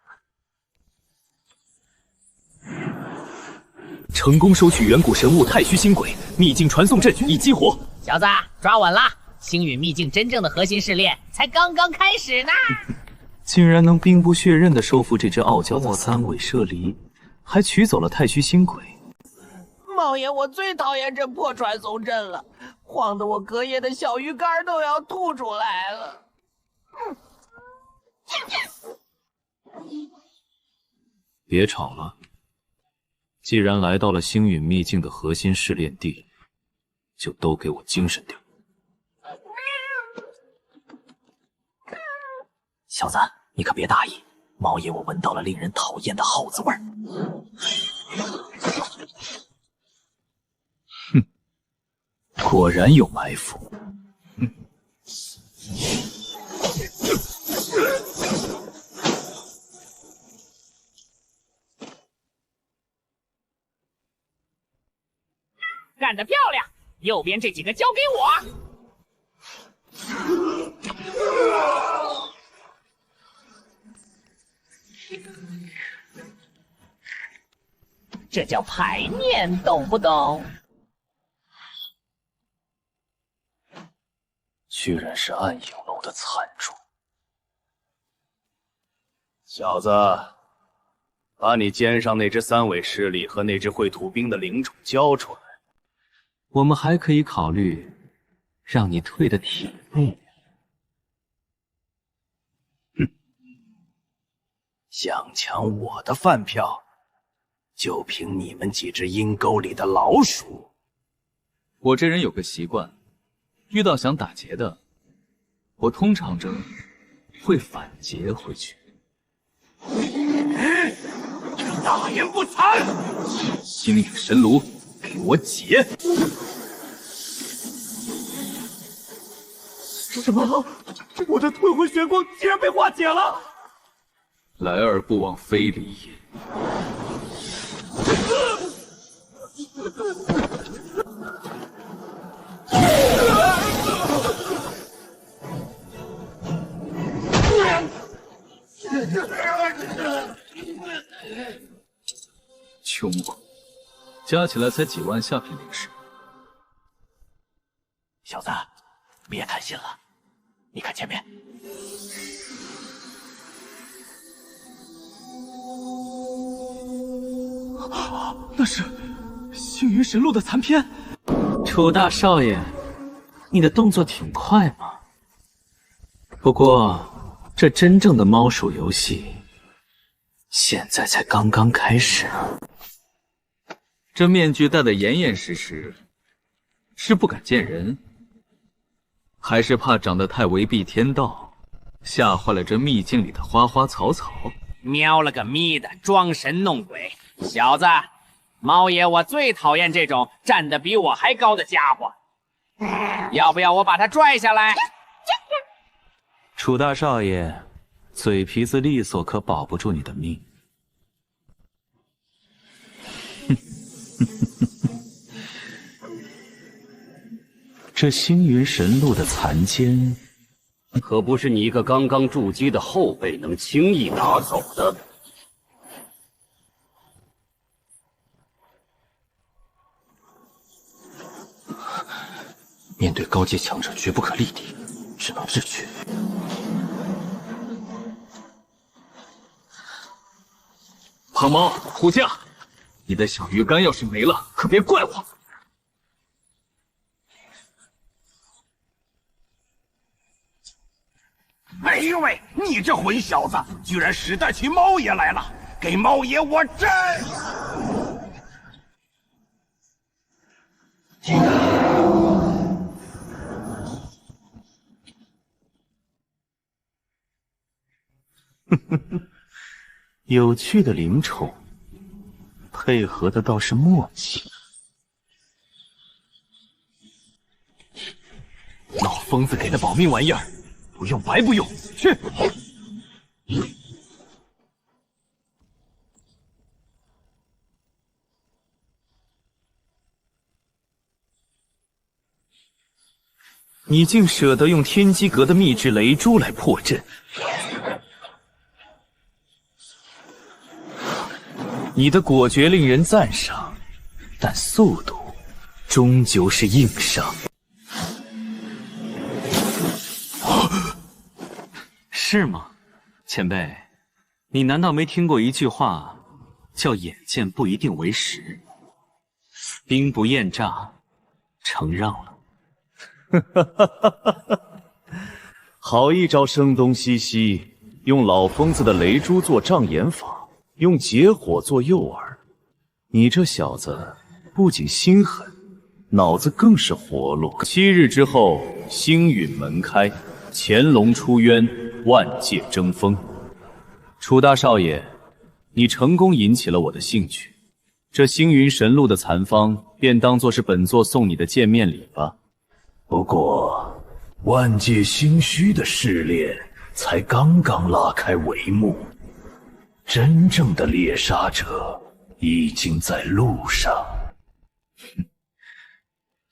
成功收取远古神物太虚星鬼，秘境传送阵已激活。小子，抓稳了！星陨秘境真正的核心试炼才刚刚开始呢。竟然能兵不血刃地收服这只傲娇的三尾舍离，还取走了太虚星鬼。猫爷，我最讨厌这破传送阵了，晃得我隔夜的小鱼干都要吐出来了。别吵了，既然来到了星陨秘境的核心试炼地，就都给我精神点。小子，你可别大意，猫爷我闻到了令人讨厌的耗子味儿。哼，果然有埋伏。干得漂亮！右边这几个交给我。这叫排面，懂不懂？居然是暗影楼的残主！小子，把你肩上那只三尾狮力和那只会吐冰的灵种交出来。我们还可以考虑让你退的体面。想抢我的饭票，就凭你们几只阴沟里的老鼠！我这人有个习惯，遇到想打劫的，我通常会反劫回去。大言不惭！星陨神炉，给我解！什么？我的吞魂玄光竟然被化解了！来而不往非礼也。穷魔，加起来才几万下品灵石。小子，别看信了，你看前面。那是星云神录的残篇。楚大少爷，你的动作挺快嘛。不过，这真正的猫鼠游戏，现在才刚刚开始呢。这面具戴得严严实实，是不敢见人，还是怕长得太违避天道，吓坏了这秘境里的花花草草？喵了个咪的，装神弄鬼！小子，猫爷我最讨厌这种站得比我还高的家伙，要不要我把他拽下来？楚大少爷，嘴皮子利索，可保不住你的命。这星云神录的残笺，可不是你一个刚刚筑基的后辈能轻易拿走的。面对高阶强者，绝不可力敌，只能智取。胖猫，护驾！你的小鱼干要是没了，可别怪我。哎呦喂！你这混小子，居然使得起猫爷来了！给猫爷我真！有趣的灵宠，配合的倒是默契。老疯子给的保命玩意儿，不用白不用，去！你竟舍得用天机阁的秘制雷珠来破阵？你的果决令人赞赏，但速度终究是硬伤。是吗，前辈？你难道没听过一句话，叫“眼见不一定为实”？兵不厌诈，承让了。好一招声东击西，用老疯子的雷珠做障眼法，用结火做诱饵。你这小子不仅心狠，脑子更是活络。7日之后，星陨门开，潜龙出渊，万界争锋。楚大少爷，你成功引起了我的兴趣，这星云神录的残方便当作是本座送你的见面礼吧。不过，万界心虚的试炼才刚刚拉开帷幕，真正的猎杀者已经在路上。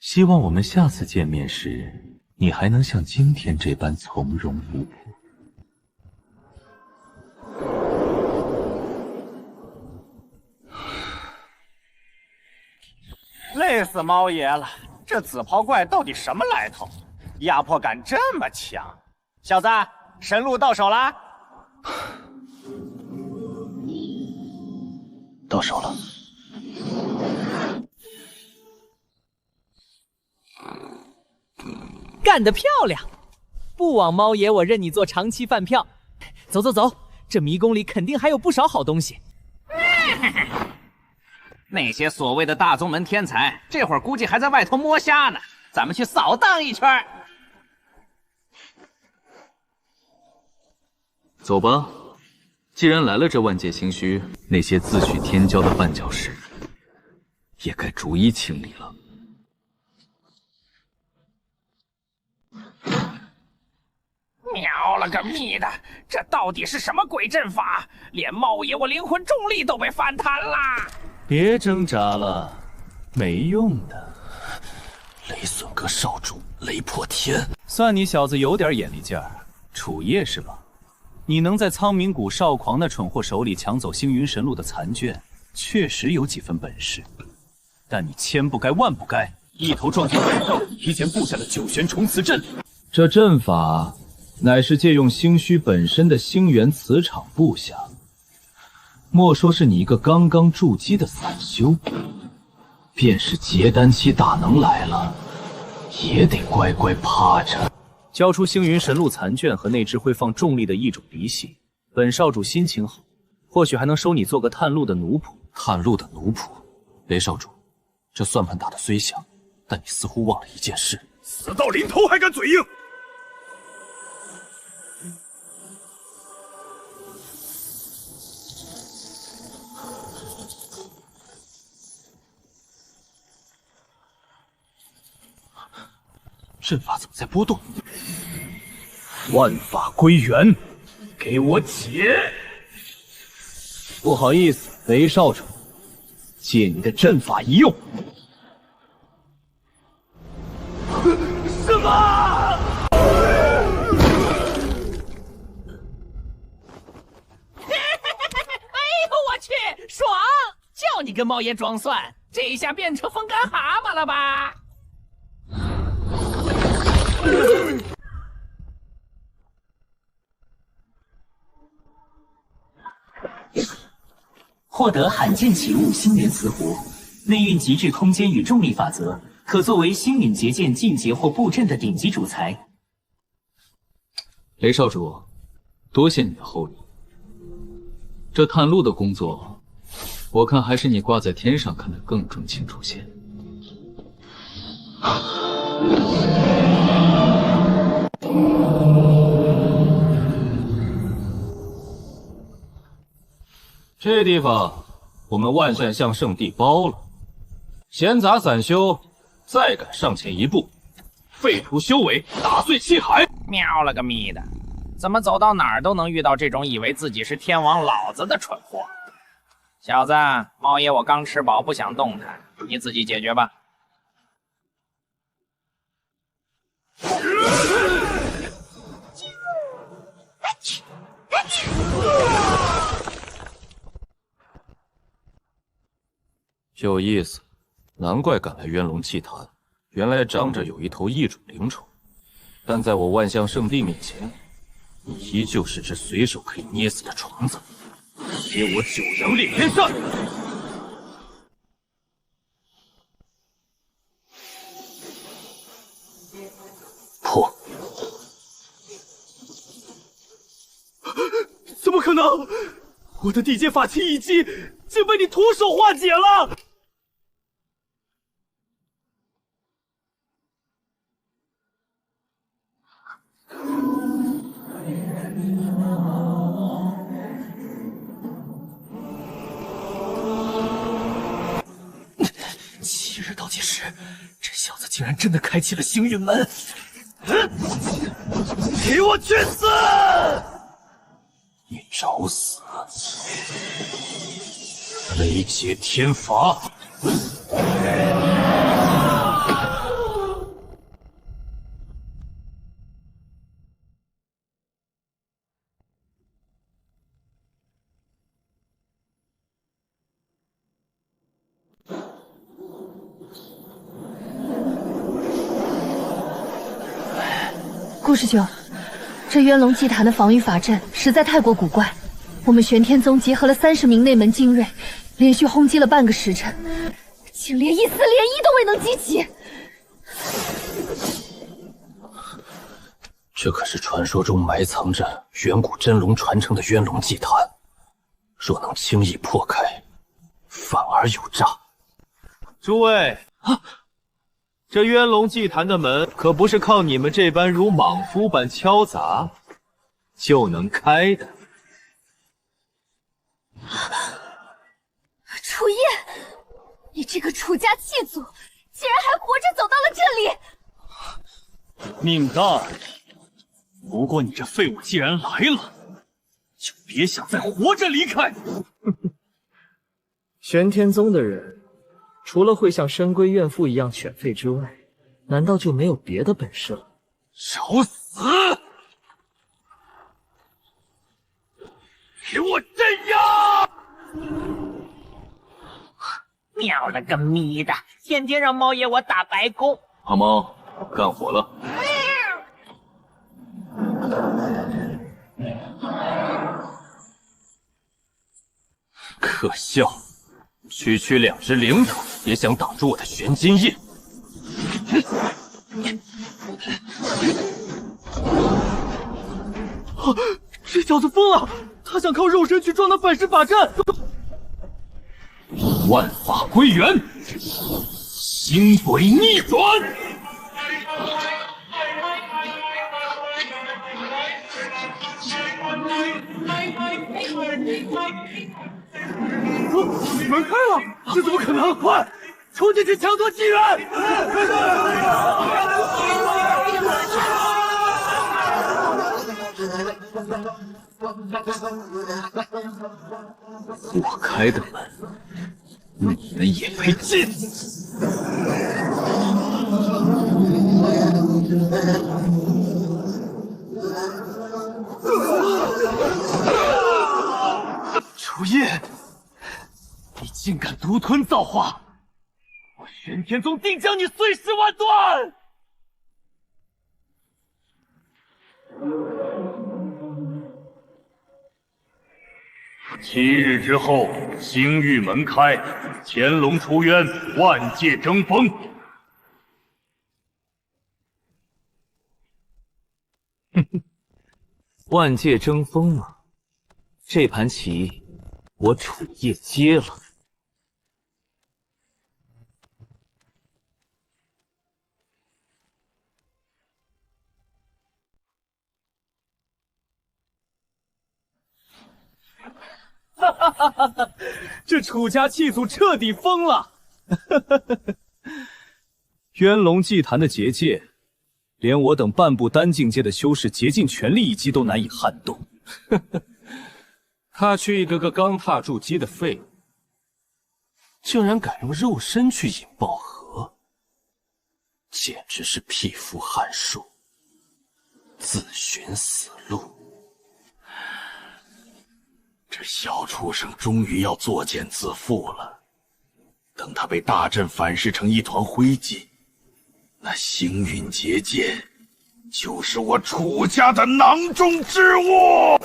希望我们下次见面时，你还能像今天这般从容不迫。累死猫爷了！这紫袍怪到底什么来头？压迫感这么强！小子，神鹿到手啦！到手了。干得漂亮！不枉猫爷我认你做长期饭票。走走走，这迷宫里肯定还有不少好东西。那些所谓的大宗门天才，这会儿估计还在外头摸虾呢。咱们去扫荡一圈。走吧，既然来了这万界心虚，那些自诩天骄的绊脚石，也该逐一清理了。了个咪的，这到底是什么鬼阵法？连猫爷我灵魂重力都被反弹啦！别挣扎了，没用的。雷损阁少主雷破天，算你小子有点眼力劲儿。楚夜是吧？你能在苍冥谷少狂那蠢货手里抢走星云神录的残卷，确实有几分本事。但你千不该万不该，一头撞进本少主提前布下的九玄重磁阵。这阵法乃是借用星虚本身的星元磁场布下。莫说是你一个刚刚筑基的散修，便是结丹期大能来了，也得乖乖趴着。交出星云神录残卷和那只会放重力的异种离系，本少主心情好，或许还能收你做个探路的奴仆。探路的奴仆，雷少主，这算盘打得虽响，但你似乎忘了一件事。死到临头还敢嘴硬！阵法怎么在波动？万法归元，给我解！不好意思，雷少主，借你的阵法一用。什么？哎呦我去，爽！叫你跟猫爷装蒜，这一下变成风干蛤蟆了吧？获得罕见启物星元磁壶，内蕴极致空间与重力法则，可作为星陨结剑进阶或布阵的顶级主材。雷少主，多谢你的厚礼。这探路的工作，我看还是你挂在天上看得更重清楚些。这地方我们万象巷圣地包了，闲杂散修，再敢上前一步，废除修为，打碎气海！喵了个咪的，怎么走到哪儿都能遇到这种以为自己是天王老子的蠢货？小子，猫爷我刚吃饱，不想动弹，你自己解决吧。有意思，难怪敢来渊龙祭坛，原来长着有一头异种灵虫。但在我万象圣地面前，你依旧是只随手可以捏死的虫子。给我九阳裂天扇！破！怎么可能？我的地阶法器一击，竟被你徒手化解了！七日倒计时，这小子竟然真的开启了星陨门！给我去死！你找死！雷劫天罚！顾师兄，这渊龙祭坛的防御法阵实在太过古怪。我们玄天宗结合了30名内门精锐，连续轰击了半个时辰，竟连一丝涟漪都未能激起。这可是传说中埋藏着远古真龙传承的渊龙祭坛，若能轻易破开，反而有诈。诸位，这渊龙祭坛的门可不是靠你们这般如莽夫般敲砸就能开的。楚夜，你这个楚家弃祖，竟然还活着走到了这里！命大，不过你这废物既然来了，就别想再活着离开。玄天宗的人，除了会像深闺怨妇一样犬吠之外，难道就没有别的本事了？找死！给我镇压！喵了个咪的，天天让猫爷我打白工。阿猫，干活了。可笑，区区2只灵土也想挡住我的玄金印。这小子疯了！他想靠肉身去撞那本事法阵。万法归元，星轨逆转。门开了，这怎么可能？快，冲进去抢夺机缘！我开的门，你们也配进？楚夜，你竟敢独吞造化，我玄天宗定将你碎尸万段！7日之后，星域门开，乾隆出渊，万界争锋。万界争锋嘛，这盘棋我楚夜接了。哈哈哈哈哈！这楚家气祖彻底疯了！渊龙祭坛的结界，连我等半步丹境界的修士竭尽全力一击都难以撼动。他去一个个刚踏筑基的废物，竟然敢用肉身去引爆核，简直是匹夫撼树，自寻死路。这小畜生终于要作茧自缚了。等他被大阵反噬成一团灰烬，那星陨结界就是我楚家的囊中之物。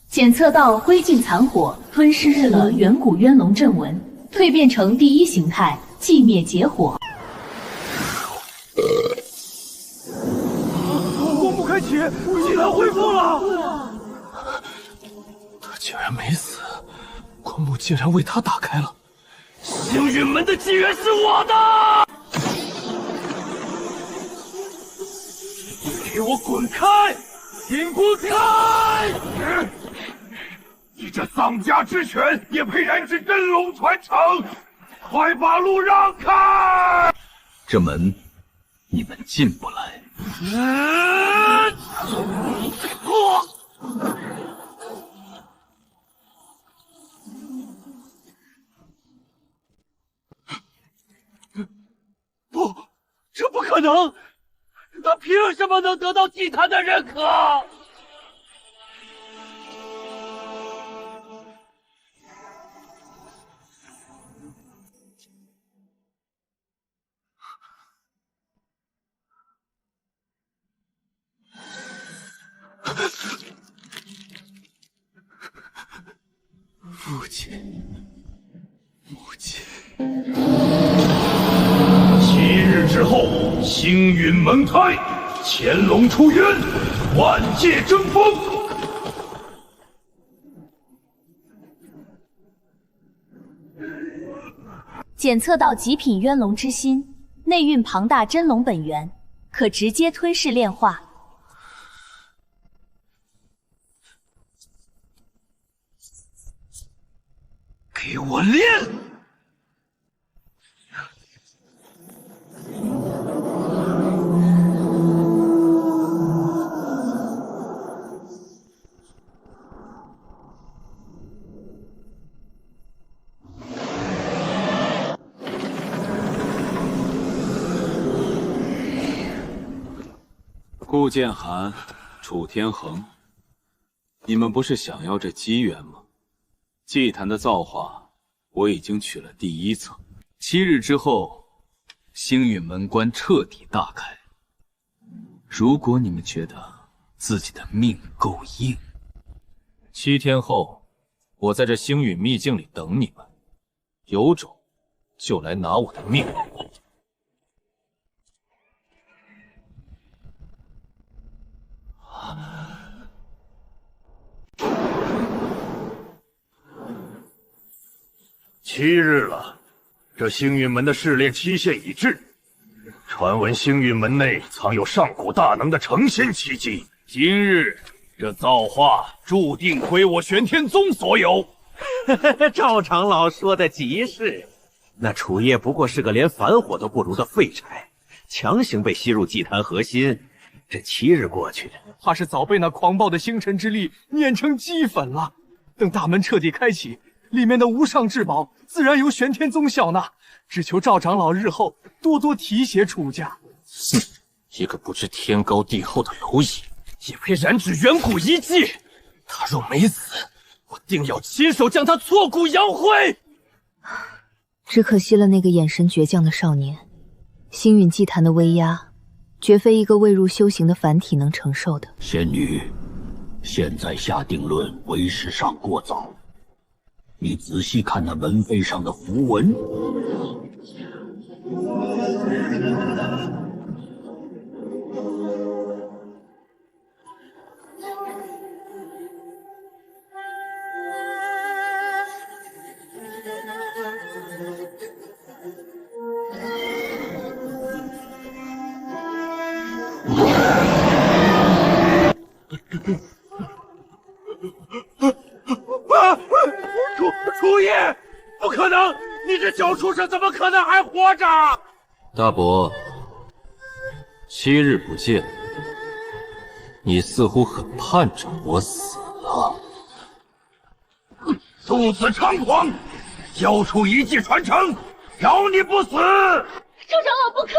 检测到灰烬残火吞噬了远古渊龙阵纹，蜕变成第1形态寂灭结火。光幕开启，祭坛恢复了。他竟然没死，光幕竟然为他打开了。星陨门的机缘是我的！给我滚开！滚开！你这丧家之犬也配染指真龙传承？快把路让开！这门你们进不来。不，这不可能！他凭什么能得到祭坛的认可？父亲，母亲。 7日之后，星陨门开，乾隆出渊，万界争锋。检测到极品渊龙之心，内蕴庞大真龙本源，可直接吞噬炼化。给我练！顾剑寒、楚天恒，你们不是想要这机缘吗？祭坛的造化，我已经取了第1层。7日之后，星陨门关彻底大开。如果你们觉得自己的命够硬，7天后，我在这星陨秘境里等你们，有种就来拿我的命！7日了，这星陨门的试炼期限已至。传闻星陨门内藏有上古大能的成仙奇迹，今日这造化注定归我玄天宗所有。赵长老说的极是，那楚叶不过是个连凡火都不如的废柴，强行被吸入祭坛核心。这7日过去，怕是早被那狂暴的星辰之力碾成齑粉了。等大门彻底开启，里面的无上至宝自然由玄天宗晓纳。只求赵长老日后多多提携楚家。哼，一个不知天高地厚的蝼蚁，也配染指远古遗迹？他若没死，我定要亲手将他挫骨扬灰。只可惜了那个眼神倔强的少年。星陨祭坛的威压，绝非一个未入修行的凡体能承受的。仙女，现在下定论为时尚过早。你仔细看那门扉上的符文。楚叶，不可能！你这小畜生怎么可能还活着？大伯，7日不见，你似乎很盼着我死了。兔子猖狂，交出遗迹传承，饶你不死！周长老不可！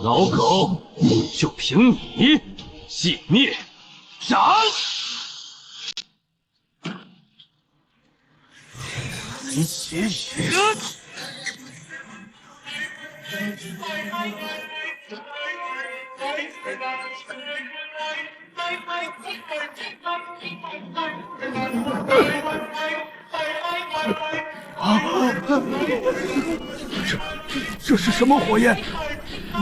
老狗，就凭你熄灭掌！这是什么火焰？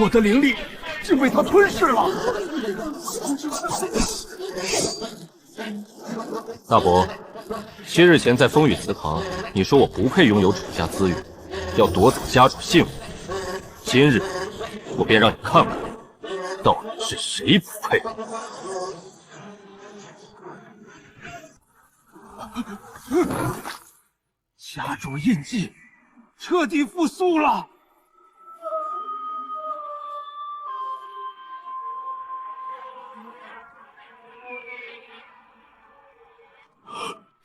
我的灵力竟被它吞噬了！大伯，7日前在风雨祠堂，你说我不配拥有楚家资源，要夺走家主性命。今日，我便让你看看，到底是谁不配。家主印记彻底复苏了！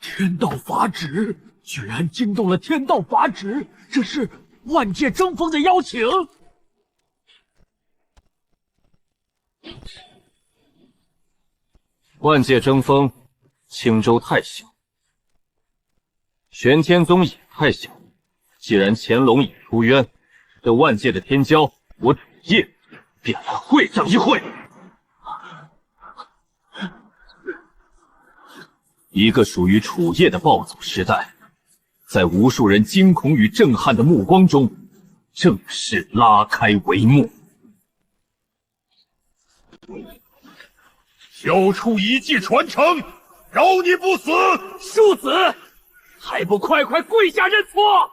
天道法旨居然惊动了天道法旨，这是万界争锋的邀请。万界争锋，青州太小，玄天宗也太小。既然乾隆已出渊，这万界的天骄，我楚叶便来会上一会。一个属于楚叶的暴走时代，在无数人惊恐与震撼的目光中，正式拉开帷幕。交出遗迹传承，饶你不死！庶子，还不快快跪下认错！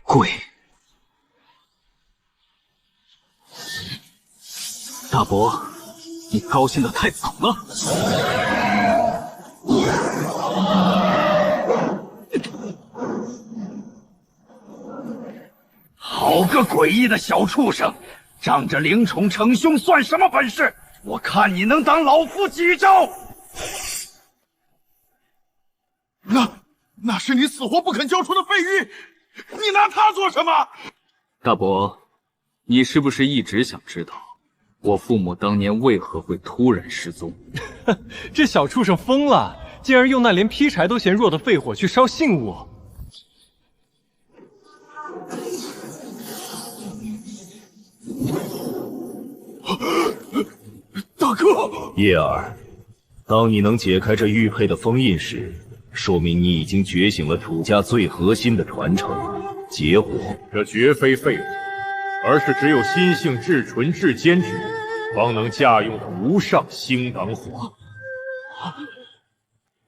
跪！大伯，你高兴的太早了。好个诡异的小畜生，仗着灵宠逞凶算什么本事？我看你能挡老夫几招！那是你死活不肯交出的废玉，你拿它做什么？大伯，你是不是一直想知道我父母当年为何会突然失踪？这小畜生疯了，竟然用那连劈柴都嫌弱的废火去烧信物。大哥，叶儿，当你能解开这玉佩的封印时，说明你已经觉醒了楚家最核心的传承——结火。这绝非废物，而是只有心性至纯至坚之人，方能驾用的无上星党火。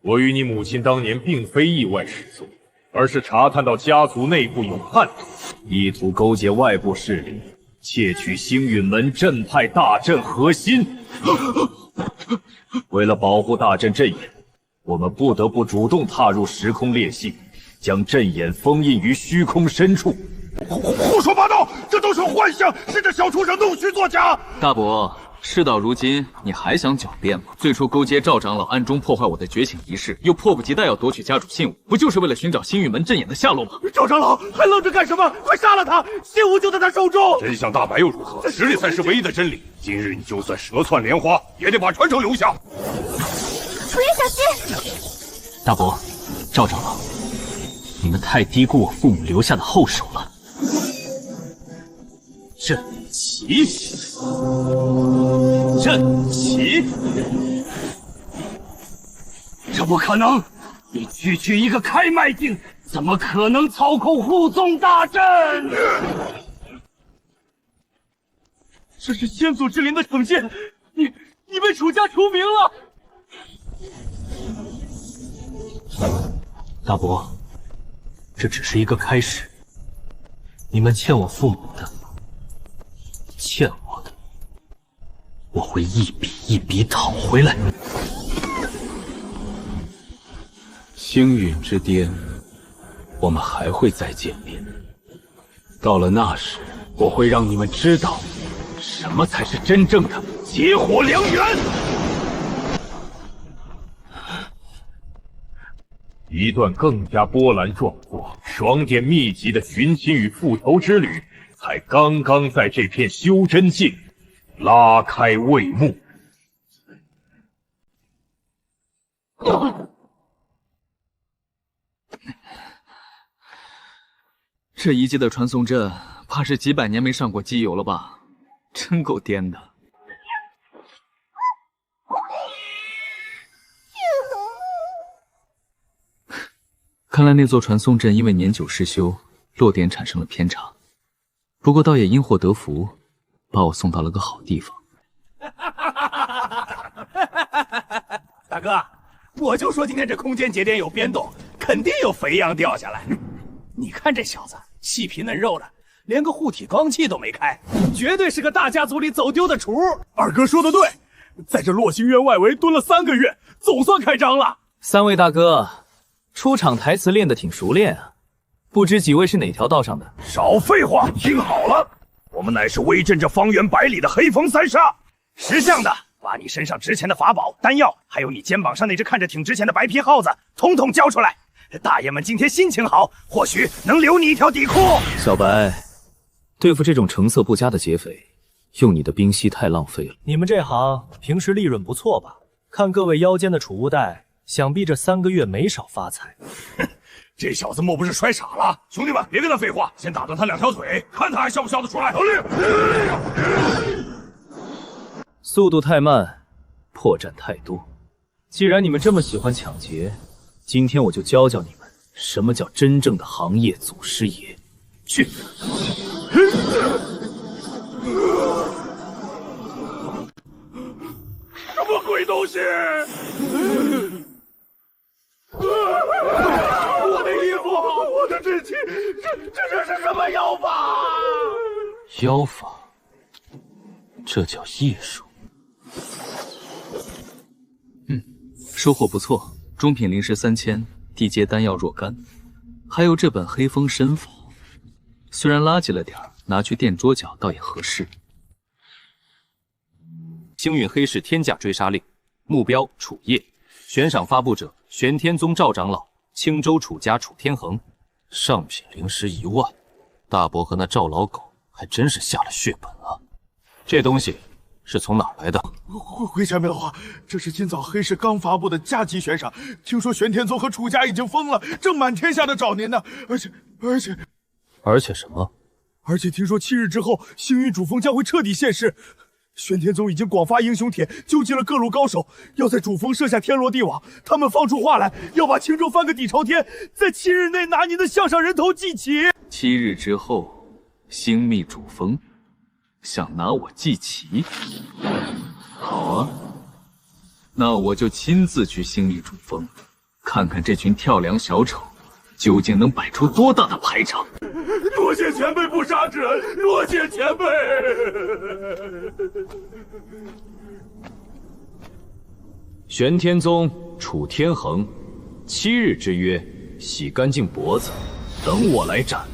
我与你母亲当年并非意外失踪，而是查探到家族内部有叛徒，意图勾结外部势力，窃取星陨门镇派大阵核心。为了保护大阵阵眼，我们不得不主动踏入时空裂隙，将阵眼封印于虚空深处。胡说八道，这都是幻象，是这小畜生弄虚作假。大伯，事到如今，你还想狡辩吗？最初勾结赵长老暗中破坏我的觉醒仪式，又迫不及待要夺取家主信物，不就是为了寻找星陨门阵眼的下落吗？赵长老还愣着干什么？快杀了他！信物就在他手中。真相大白又如何？实力才是唯一的真理。今日你就算舌窜莲花，也得把传承留下。楚叶小心！大伯，赵长老，你们太低估我父母留下的后手了。阵旗，阵旗，这不可能！你区区一个开麦境，怎么可能操控护宗大阵？这是先祖之灵的惩戒，你被楚家除名了。大伯，这只是一个开始，你们欠我父母的，欠我的，我会一笔一笔讨回来。星陨之巅，我们还会再见面。到了那时，我会让你们知道，什么才是真正的结火良缘。一段更加波澜壮阔、爽点密集的寻亲与复仇之旅，才刚刚在这片修真境拉开帷幕。这一季的传送阵，怕是几百年没上过机油了吧？真够颠的。看来那座传送阵因为年久失修，落点产生了偏差。不过倒也因祸得福，把我送到了个好地方。大哥，我就说今天这空间节点有变动，肯定有肥羊掉下来。你看这小子细皮嫩肉的，连个护体罡气都没开，绝对是个大家族里走丢的厨。二哥说的对，在这落星院外围蹲了3个月，总算开张了。三位大哥，出场台词练得挺熟练啊，不知几位是哪条道上的？少废话，听好了，我们乃是威震这方圆百里的黑风三煞。识相的，把你身上值钱的法宝、丹药，还有你肩膀上那只看着挺值钱的白皮耗子，统统交出来。大爷们今天心情好，或许能留你一条底裤。小白，对付这种成色不佳的劫匪，用你的冰息太浪费了。你们这行平时利润不错吧？看各位腰间的储物袋，想必这3个月没少发财。这小子莫不是摔傻了？兄弟们，别跟他废话，先打断他2条腿，看他还笑不笑得出来。速度太慢，破绽太多。既然你们这么喜欢抢劫，今天我就教教你们什么叫真正的行业祖师爷。去！什么鬼东西？我的衣服，我的志气，这是什么妖法？妖法，这叫艺术。收获不错，中品灵石3000，地阶丹药若干，还有这本黑风身法，虽然垃圾了点儿，拿去垫桌角倒也合适。星陨黑市天价追杀令，目标楚业，悬赏发布者玄天宗赵长老，青州楚家楚天恒，上品灵石1万。大伯和那赵老狗还真是下了血本啊！这东西是从哪儿来的？回前辈的话，这是今早黑市刚发布的加急悬赏。听说玄天宗和楚家已经疯了，正满天下的找您呢。而且什么？而且听说7日之后，星云主峰将会彻底现世。玄天宗已经广发英雄帖，纠集了各路高手，要在主峰设下天罗地网。他们放出话来，要把青州翻个底朝天，在7日内拿您的项上人头祭旗。7日之后，星秘主峰想拿我祭旗？好啊，那我就亲自去星秘主峰，看看这群跳梁小丑究竟能摆出多大的排场。多谢前辈不杀之恩，多谢前辈。玄天宗楚天恒，7日之约，洗干净脖子，等我来斩。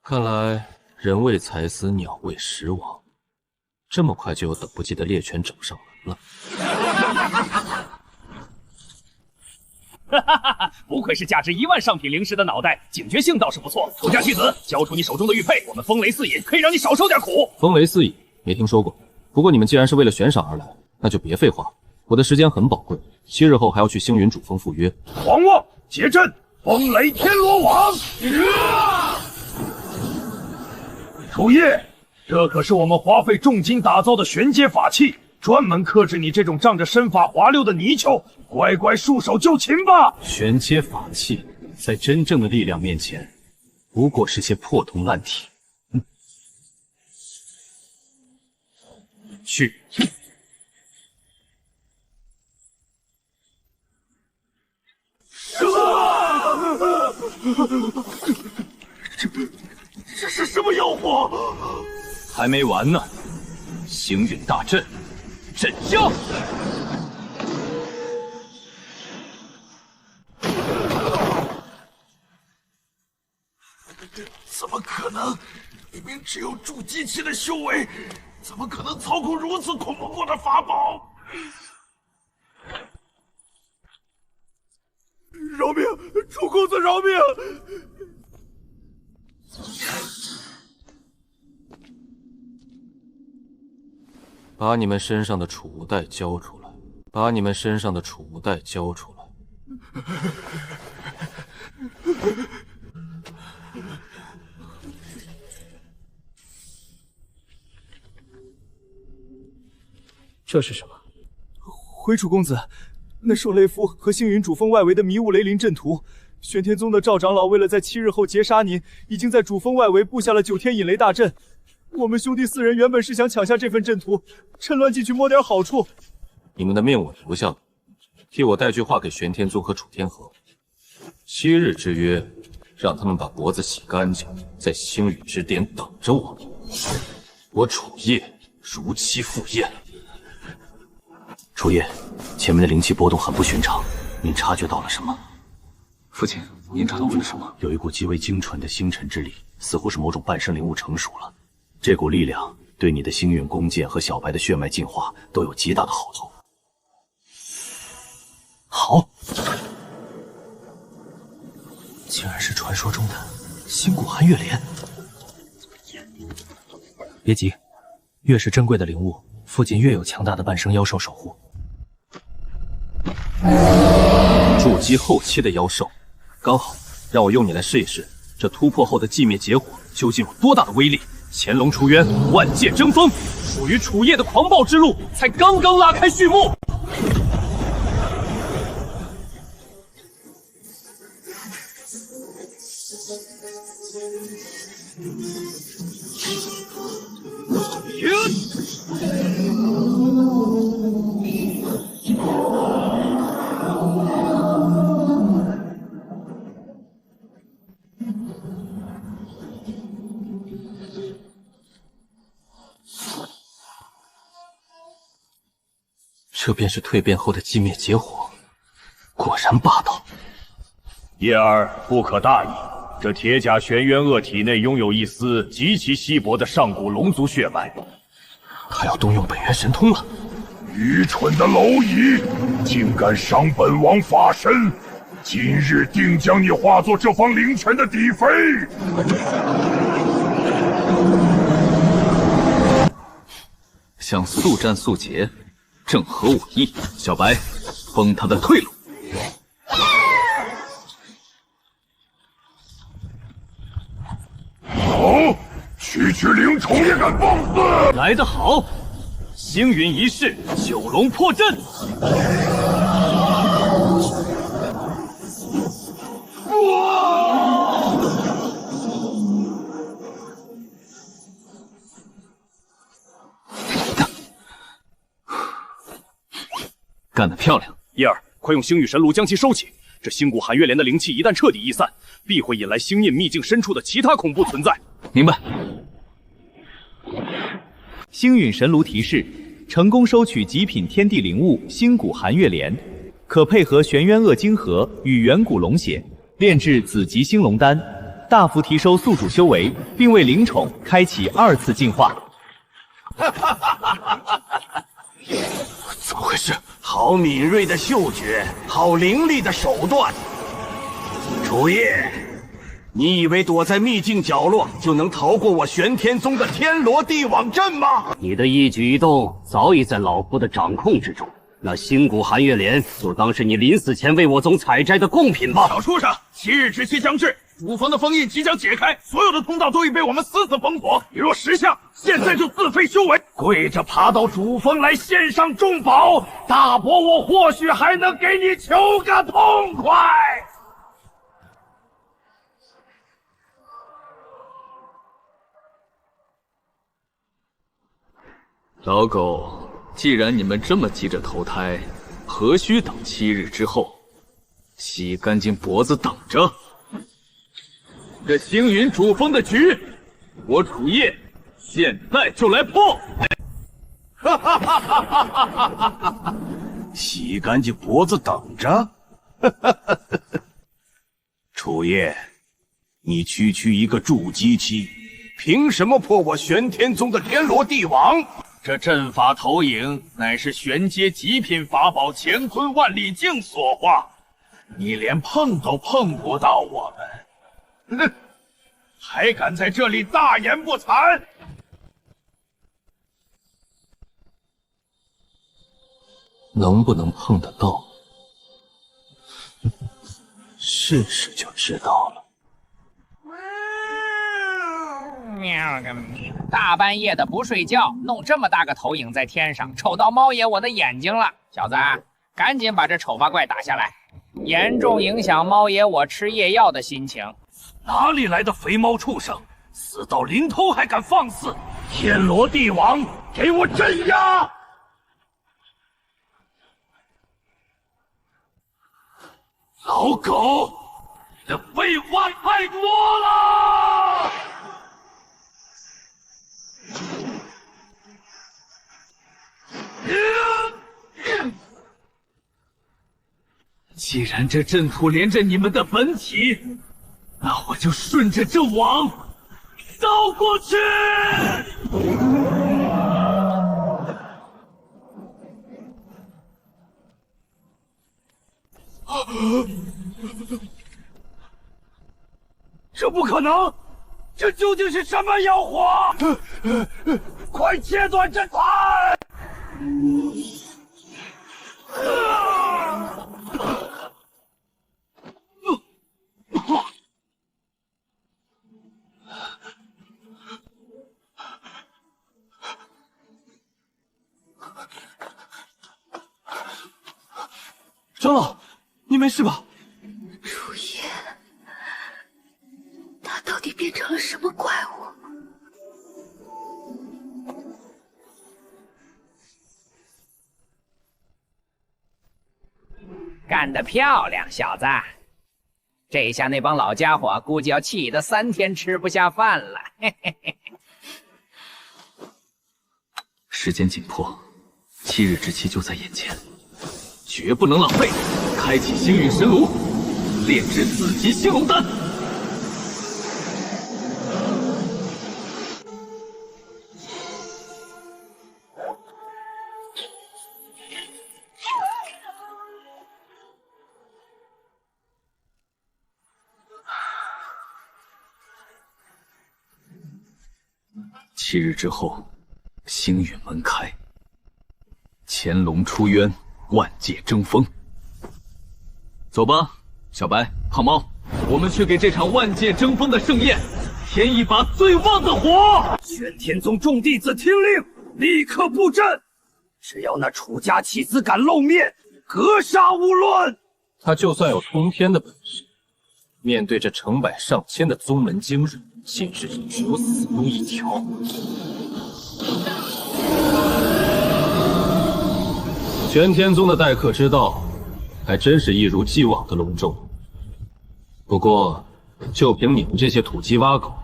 看来人为财死，鸟为食亡，这么快就有等不及的猎犬找上门了。哈哈哈！不愧是价值1万上品灵石的脑袋，警觉性倒是不错。楚家弃子，交出你手中的玉佩，我们风雷四引可以让你少受点苦。风雷四引没听说过，不过你们既然是为了悬赏而来，那就别废话。我的时间很宝贵，7日后还要去星云主峰赴约。狂妄结阵，风雷天罗网！楚业，这可是我们花费重金打造的玄阶法器，专门克制你这种仗着身法滑溜的泥鳅。乖乖束手就擒吧！玄阶法器在真正的力量面前，不过是些破铜烂铁。去。这是什么妖火？还没完呢！星陨大阵，镇将！怎么可能？明明只有筑基期的修为，怎么可能操控如此恐怖的法宝？饶命！楚公子饶命！把你们身上的储物袋交出来！把你们身上的储物袋交出来！这是什么？回楚公子，那狩雷夫和星云主峰外围的迷雾雷林阵图。玄天宗的赵长老为了在7日后截杀您，已经在主峰外围布下了9天引雷大阵。我们兄弟4人原本是想抢下这份阵图，趁乱进去摸点好处。你们的命我留下了，替我带句话给玄天宗和楚天河。7日之约，让他们把脖子洗干净，在星宇之巅等着我。我楚业如期赴宴。楚业，前面的灵气波动很不寻常，您察觉到了什么？父亲，您察到了什么？有一股极为精纯的星辰之力，似乎是某种半生灵物成熟了。这股力量对你的星运弓箭和小白的血脉进化都有极大的好处。好，竟然是传说中的星谷寒月莲。别急，越是珍贵的灵物，附近越有强大的半生妖兽守护。筑基后期的妖兽，刚好让我用你来试一试，这突破后的寂灭结火究竟有多大的威力。潜龙出渊，万界争锋，属于楚业的狂暴之路才刚刚拉开序幕。这便是蜕变后的寂灭结火，果然霸道。叶儿不可大意，这铁甲玄渊鳄体内拥有一丝极其稀薄的上古龙族血脉，他要动用本源神通了。愚蠢的蝼蚁，竟敢伤本王法身！今日定将你化作这方灵泉的底妃！想速战速决，正合我意。小白，封他的退路。好，区灵虫也敢放肆！来得好！星云一式，九龙破阵。干得漂亮！叶儿，快用星域神炉将其收起。这星谷寒月莲的灵气一旦彻底逸散，必会引来星印秘境深处的其他恐怖存在。明白。星陨神炉提示：成功收取极品天地灵物星谷寒月莲，可配合玄渊鳄晶核与远古龙血，炼制紫极星龙丹，大幅提升宿主修为，并为灵宠开启2次进化。怎么回事？好敏锐的嗅觉，好凌厉的手段。楚叶，你以为躲在秘境角落就能逃过我玄天宗的天罗地网阵吗？你的一举一动早已在老夫的掌控之中。那星谷寒月莲就当是你临死前为我总采摘的贡品吧。小畜生，7日之期将至，主峰的封印即将解开，所有的通道都已被我们死封锁。你若识相，现在就自废修为，跪着爬到主峰来献上重宝，大伯我或许还能给你求个痛快。老狗，既然你们这么急着投胎，何须等7日之后？洗干净脖子等着。这星云主峰的局，我楚叶现在就来破！哈哈哈哈哈哈！洗干净脖子等着。楚叶，你区区一个筑基期，凭什么破我玄天宗的天罗地网？这阵法投影乃是玄阶极品法宝乾坤万里镜所化，你连碰都碰不到我们，哼！还敢在这里大言不惭！能不能碰得到？试试就知道了。喵个喵！大半夜的不睡觉，弄这么大个投影在天上，丑到猫爷我的眼睛了。小子，赶紧把这丑八怪打下来，严重影响猫爷我吃夜药的心情。哪里来的肥猫畜生，死到临头还敢放肆！天罗地网，给我镇压！老狗，你的废话太多了！既然这阵图连着你们的本体，那我就顺着这网烧过去！这不可能！这究竟是什么妖火？快切断阵团！长老，你没事吧？楚叶，他到底变成了什么怪物？干得漂亮，小子！这下那帮老家伙估计要气得3天吃不下饭了。嘿嘿嘿。时间紧迫，7 7日之期就在眼前，绝不能浪费！开启星陨神炉，炼制4级星龙丹。7日之后，星陨门开，潜龙出渊，万界争锋。走吧，小白、胖猫，我们去给这场万界争锋的盛宴添一把最旺的火！玄天宗众弟子听令，立刻布阵，只要那楚家弃子敢露面，格杀勿论。他就算有冲天的本事，面对这成百上千的宗门精锐，今日也只有死路一条。玄天宗的待客之道，还真是一如既往的隆重。不过，就凭你们这些土鸡挖狗，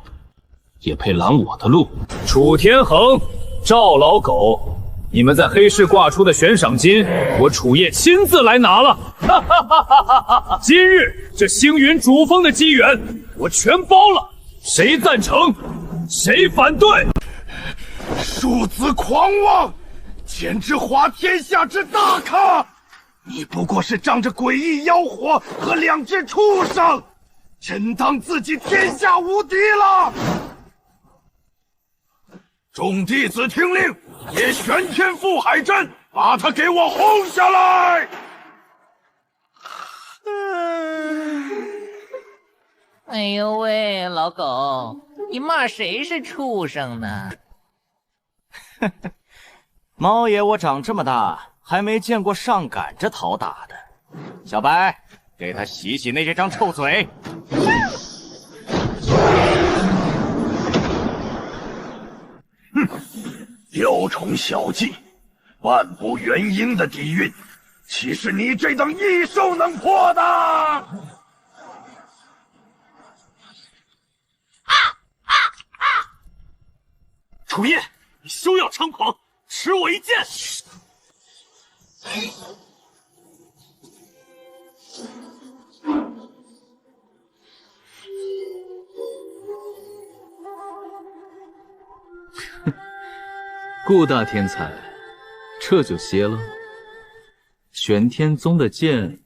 也配拦我的路？楚天恒、赵老狗，你们在黑市挂出的悬赏金，我楚业亲自来拿了。哈哈哈哈哈哈！今日这星云主峰的机缘，我全包了。谁赞成？谁反对？庶子狂妄，简直滑天下之大咖！你不过是仗着诡异妖火和2只畜生，真当自己天下无敌了？众弟子听令，也玄天覆海阵，把他给我轰下来！哎呦喂，老狗，你骂谁是畜生呢？猫爷，我长这么大还没见过上赶着讨打的。小白，给他洗洗那张臭嘴。哼，雕虫小技，万不元婴的底蕴，岂是你这等异兽能破的？楚业，你休要猖狂，吃我一剑！顾大天才，这就歇了？玄天宗的剑，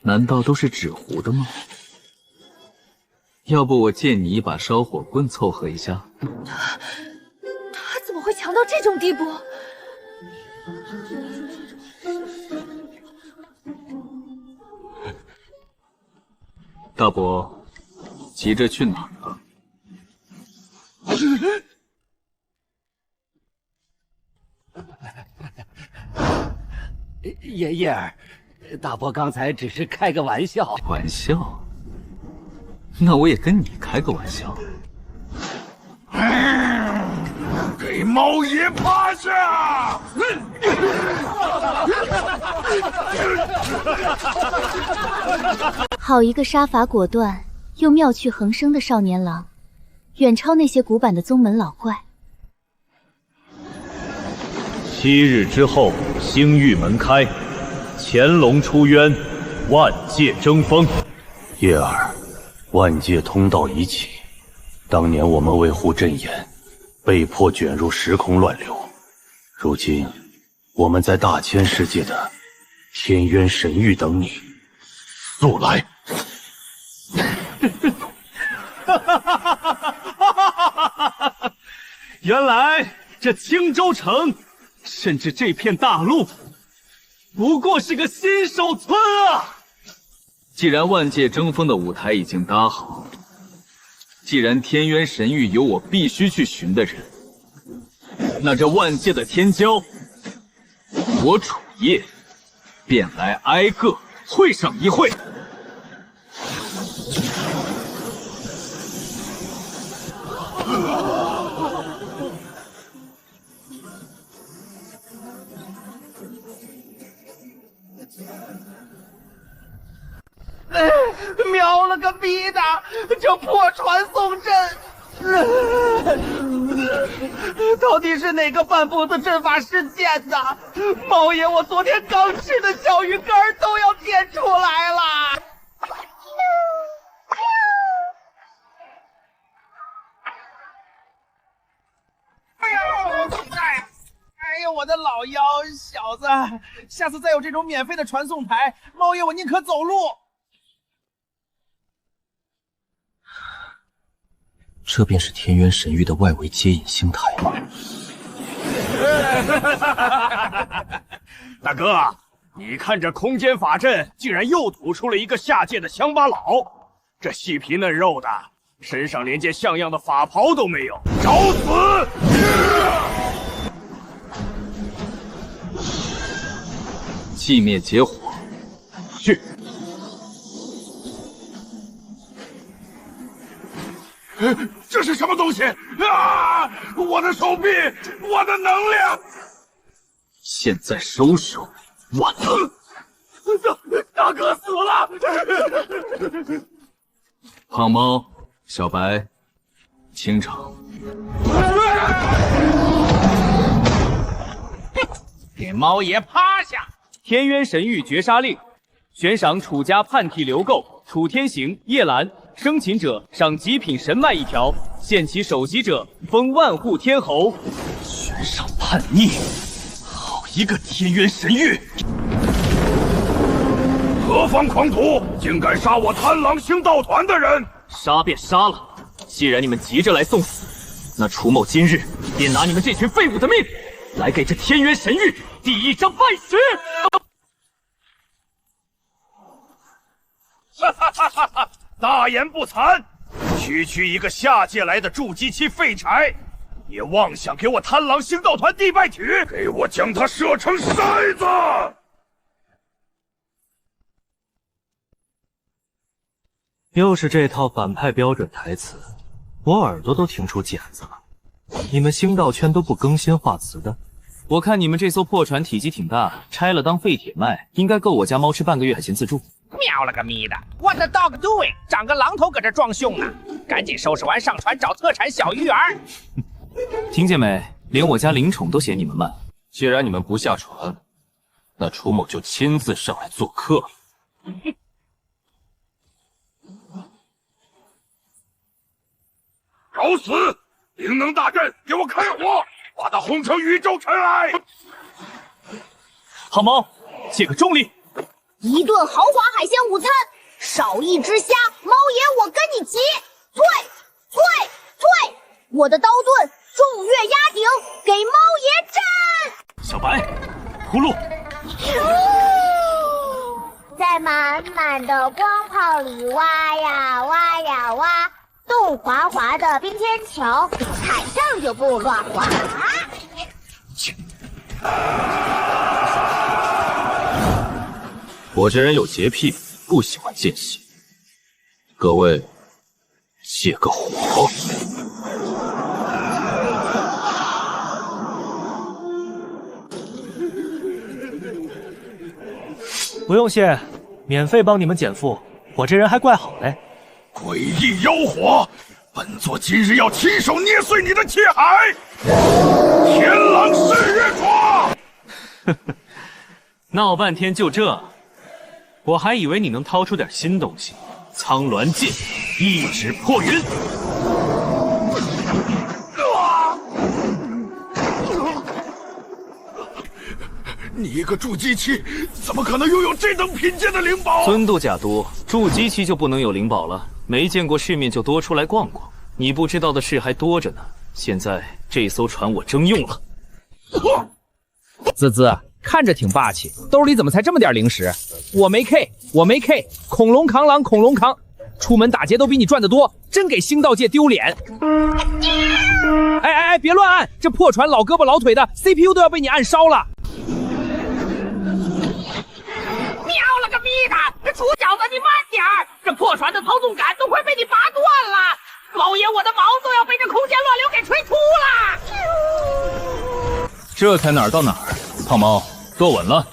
难道都是纸糊的吗？要不我借你一把烧火棍凑合一下？他怎么会强到这种地步？大伯，急着去哪儿啊？叶儿，大伯刚才只是开个玩笑。玩笑？那我也跟你开个玩笑。给猫爷趴下！好一个杀伐果断又妙趣横生的少年郎，远超那些古板的宗门老怪。 7日之后，星域门开，潜龙出渊，万界争锋。叶儿，万界通道已起，当年我们为护阵眼，被迫卷入时空乱流。如今，我们在大千世界的天渊神域等你，速来！原来这青州城。 甚至这片大陆，不过是个新手村啊！既然万界争锋的舞台已经搭好，既然天渊神域有我必须去寻的人，那这万界的天骄，我楚业便来挨个会上一会。瞄了个逼的，这破传送阵！到底是哪个半步子阵法失剑的？猫爷，我昨天刚吃的小鱼干都要溅出来了！哎呦，我的老腰，小子，下次再有这种免费的传送台，猫爷我宁可走路。这便是天渊神域的外围接引星台吗？大哥，你看这空间法阵竟然又吐出了一个下界的乡巴佬，这细皮嫩肉的，身上连件像样的法袍都没有，找死！寂灭劫火，去！这是什么东西啊！我的手臂，我的能量！现在收手，晚了！大哥死了！胖猫、小白，清场。给猫爷趴下！天渊神域绝杀令，悬赏楚家叛替流购楚天行、叶兰。生擒者赏极品神脉1条，献其首级者封万户天侯。悬赏叛逆，好一个天渊神域！何方狂徒，竟敢杀我贪狼星道团的人！杀便杀了，既然你们急着来送死，那楚某今日便拿你们这群废物的命，来给这天渊神域第一张败血！哈哈哈哈哈！大言不惭，区一个下界来的筑基期废柴，也妄想给我贪狼星道团地败曲，给我将他射成筛子！又是这套反派标准台词，我耳朵都听出茧子了。你们星道圈都不更新画词的？我看你们这艘破船体积挺大，拆了当废铁卖，应该够我家猫吃半个月海鲜自助。喵了个咪的 ！What the dog doing？ 长个榔头搁这装凶呢！赶紧收拾完上船找特产小鱼圆。听见没？连我家灵宠都嫌你们慢。既然你们不下船，那楚某就亲自上来做客。找死！灵能大阵，给我开火，把它轰成宇宙尘埃！好猫，借个重力。一顿豪华海鲜午餐，少一只虾，猫爷我跟你急！退！我的刀盾重月压顶，给猫爷战！小白，铺路。在满满的光泡里挖呀挖呀挖，冻滑滑的冰天桥，踩上就不乱滑。我这人有洁癖，不喜欢间隙。各位，借个火。不用谢，免费帮你们减负。我这人还怪好嘞。诡异妖火，本座今日要亲手捏碎你的气海！天狼噬月爪！闹半天就这。我还以为你能掏出点新东西，苍鸾剑，一指破云。你一个筑基期，怎么可能拥有这等品鉴的灵宝？尊度假都，筑基期就不能有灵宝了？没见过世面就多出来逛逛。你不知道的事还多着呢。现在这艘船我征用了。滋滋。看着挺霸气，兜里怎么才这么点零食？我没 K， 恐龙扛狼，恐龙扛，出门打劫都比你赚得多，真给星道界丢脸！哎，别乱按，这破船老胳膊老腿的 CPU 都要被你按烧了！喵了个咪的，楚小子你慢点儿，这破船的操纵杆都快被你拔断了！猫爷，我的毛都要被这空间乱流给吹秃了！这才哪儿到哪儿？胖猫。坐稳了！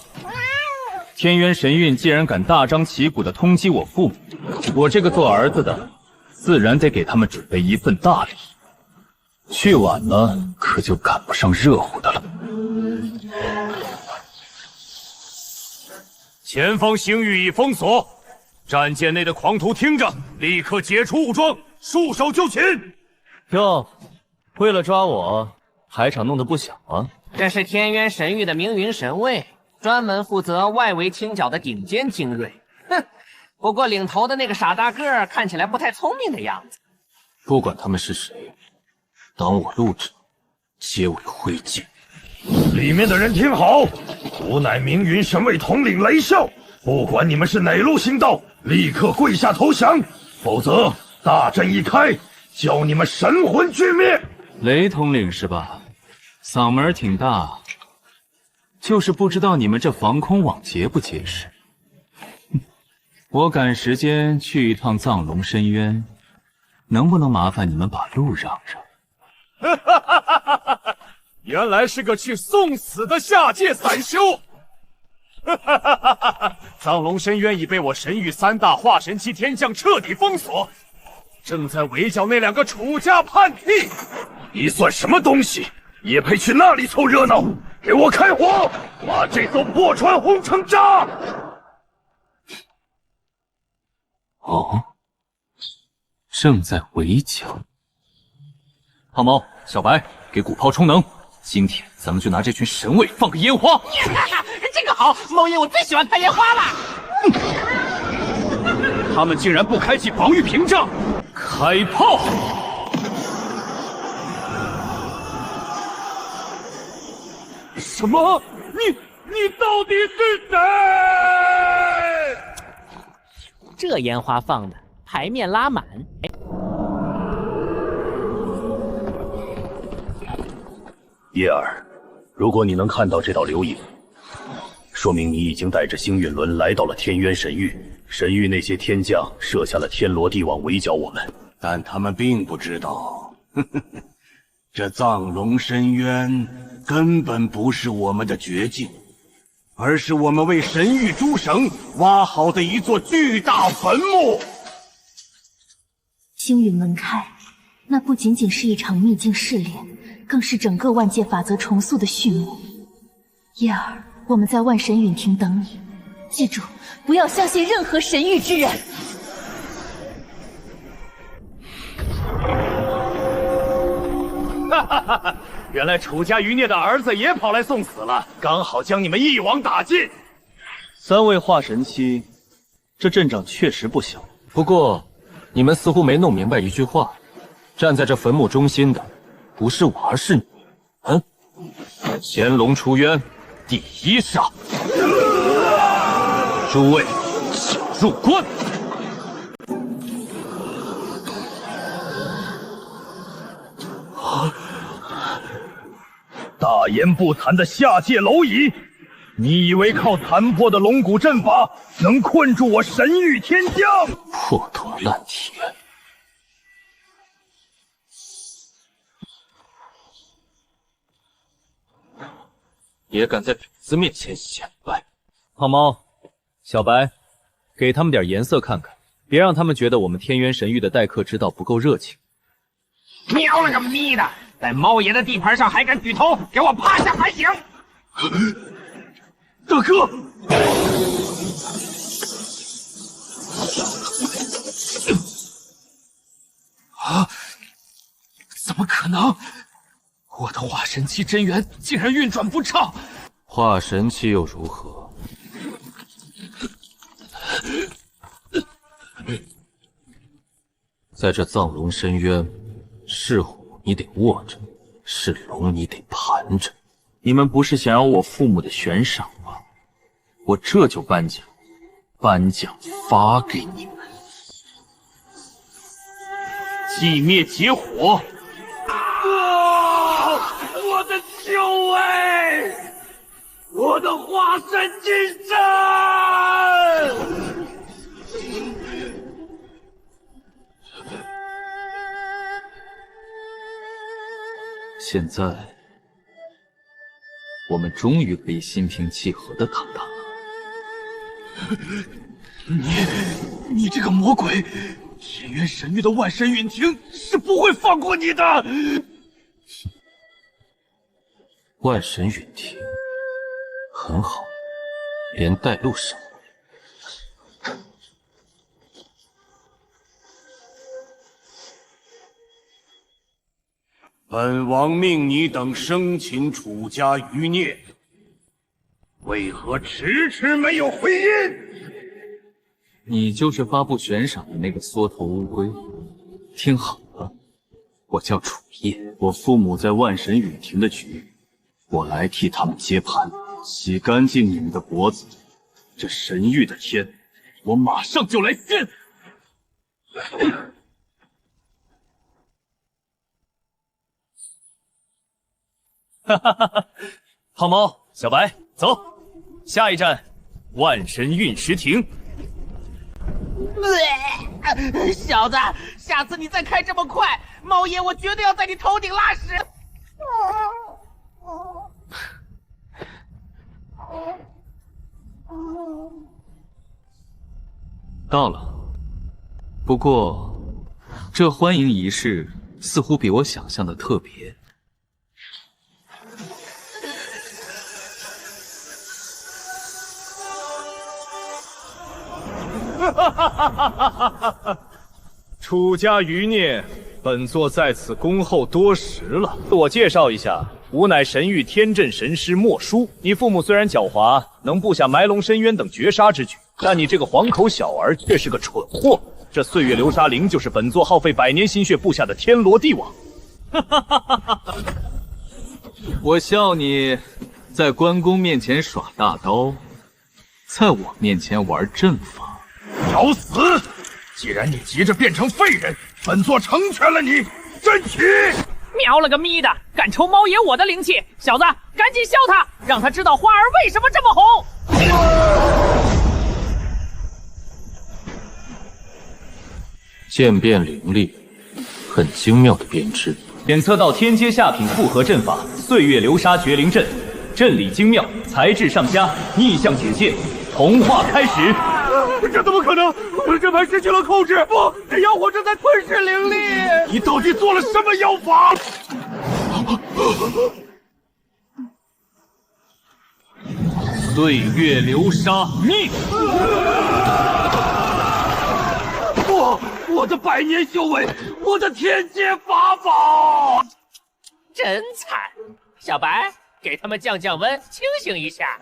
天渊神韵既然敢大张旗鼓地通缉我父母，我这个做儿子的，自然得给他们准备一份大礼。去晚了可就赶不上热乎的了。前方星域已封锁，战舰内的狂徒听着，立刻解除武装，束手就擒。哟，为了抓我，排场弄得不小啊！这是天渊神域的明云神卫，专门负责外围清剿的顶尖精锐。哼，不过领头的那个傻大个儿看起来不太聪明的样子。不管他们是谁，当我录制，皆为灰烬。里面的人听好，吾乃明云神卫统领雷啸，不管你们是哪路行道，立刻跪下投降，否则大阵一开，叫你们神魂俱灭。雷统领是吧？嗓门挺大，就是不知道你们这防空网结不结实。我赶时间去一趟藏龙深渊，能不能麻烦你们把路让让？原来是个去送死的下界散修！藏龙深渊已被我神域3大化神期天将彻底封锁，正在围剿那2个楚家叛逆。你算什么东西，也配去那里凑热闹？给我开火，把这艘破船轰成渣！哦，正在围剿。胖猫、小白，给鼓炮充能。今天咱们就拿这群神卫放个烟花。这个好，猫爷我最喜欢看烟花了。他们竟然不开启防御屏障，开炮！什么？你到底是谁？这烟花放的牌面拉满。叶儿，如果你能看到这道流影，说明你已经带着星陨轮来到了天渊神域。神域那些天将设下了天罗地网围剿我们，但他们并不知道，这藏龙深渊根本不是我们的绝境，而是我们为神域诸神挖好的一座巨大坟墓。星陨门开，那不仅仅是一场秘境试炼，更是整个万界法则重塑的序幕。叶儿，我们在万神陨亭等你，记住，不要相信任何神域之人。哈哈哈哈！原来楚家余孽的儿子也跑来送死了，刚好将你们一网打尽。3位化神期，这阵仗确实不小。不过，你们似乎没弄明白一句话：站在这坟墓中心的，不是我，而是你。乾隆出渊，第1杀。诸位，请入关。大言不惭的下界蝼蚁，你以为靠残破的龙骨阵法能困住我神域天将？破土烂铁！也敢在婊子面前显摆？胖猫、小白，给他们点颜色看看，别让他们觉得我们天渊神域的待客之道不够热情。喵了个咪的，在猫爷的地盘上还敢举头，给我趴下还行！大哥，啊！怎么可能？我的化神期真元竟然运转不畅！化神期又如何？在这藏龙深渊，是虎你得握着，是龙你得盘着。你们不是想要我父母的悬赏吗？我这就颁奖，颁奖发给你们。寂灭劫火！我的救卫，我的化神金身！现在，我们终于可以心平气和的谈谈了。你这个魔鬼！天渊神域的万神陨亭是不会放过你的！万神陨庭，很好，连带路生。本王命你等生擒楚家余孽，为何迟迟没有回音？你就是发布悬赏的那个缩头乌龟。听好了，我叫楚叶，我父母在万神陨庭的局，我来替他们接盘，洗干净你们的脖子。这神域的天，我马上就来掀！哈哈哈哈！胖猫、小白，走，下一站，万神陨石亭。小子，下次你再开这么快，猫爷我绝对要在你头顶拉屎！到了，不过这欢迎仪式似乎比我想象的特别。楚家余孽，本座在此恭候多时了。自我介绍一下，吾乃神域天阵神师莫殊。你父母虽然狡猾，能布下埋龙深渊等绝杀之举，但你这个黄口小儿却是个蠢货。这岁月流沙灵就是本座耗费100年心血布下的天罗地网。我笑你在关公面前耍大刀，在我面前玩阵法。找死！既然你急着变成废人，本座成全了你，真起！喵了个咪的，敢抽猫爷我的灵气，小子，赶紧削他，让他知道花儿为什么这么红！渐变凌厉，很精妙的编织。检测到天阶下品复合阵法岁月流沙绝灵阵，阵理精妙，材质上佳，逆向解线，同化开始。这怎么可能？这盘失去了控制！不，这妖火正在吞噬灵力！你到底做了什么妖法？岁月流沙逆！我的100年修为，我的天阶法宝！真惨，小白，给他们降降温，清醒一下。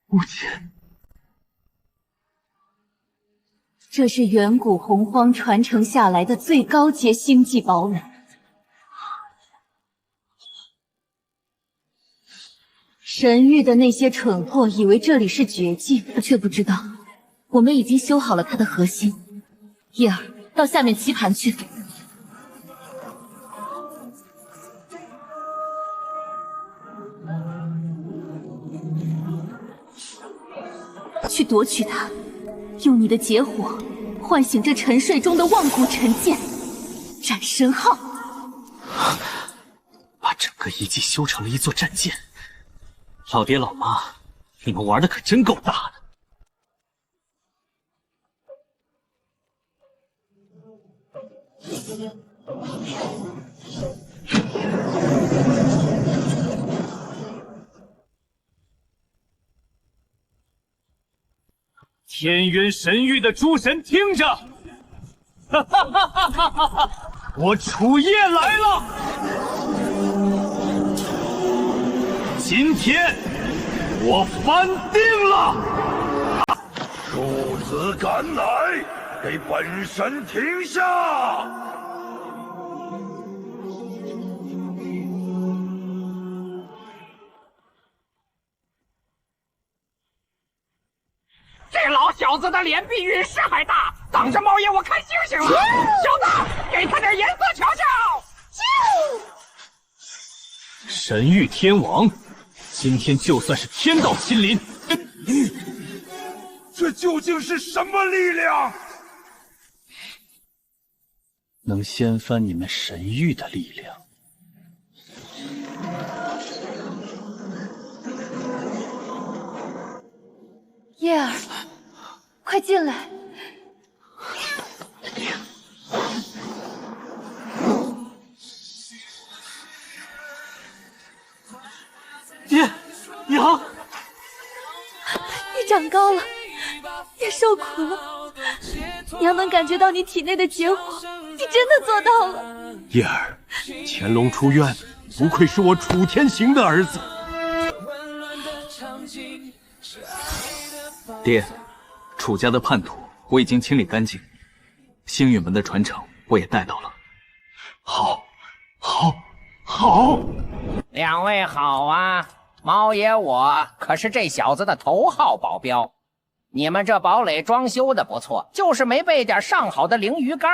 母亲，这是远古洪荒传承下来的最高阶星际宝物。神域的那些蠢货以为这里是绝境，却不知道我们已经修好了它的核心。叶儿，到下面棋盘去。去夺取它，用你的劫火唤醒这沉睡中的万古神剑，斩神号。把整个遗迹修成了一座战舰。老爹老妈，你们玩的可真够大的！天渊神域的诸神听着，哈哈哈哈哈哈！我楚叶来了！今天我翻定了！庶子敢来，给本神停下！这老小子的脸比陨石还大，挡着猫爷我看星星了！小子，给他点颜色瞧瞧！神域天王，今天就算是天道亲临，这究竟是什么力量？能掀翻你们神域的力量。叶儿，快进来！爹，娘，你长高了，也受苦了，娘能感觉到你体内的劫火，你真的做到了。叶儿，乾隆出院，不愧是我楚天行的儿子。爹，楚家的叛徒我已经清理干净，星陨门的传承我也带到了。好，好！两位好啊！猫爷我可是这小子的头号保镖。你们这堡垒装修的不错，就是没备点上好的鲮鱼竿，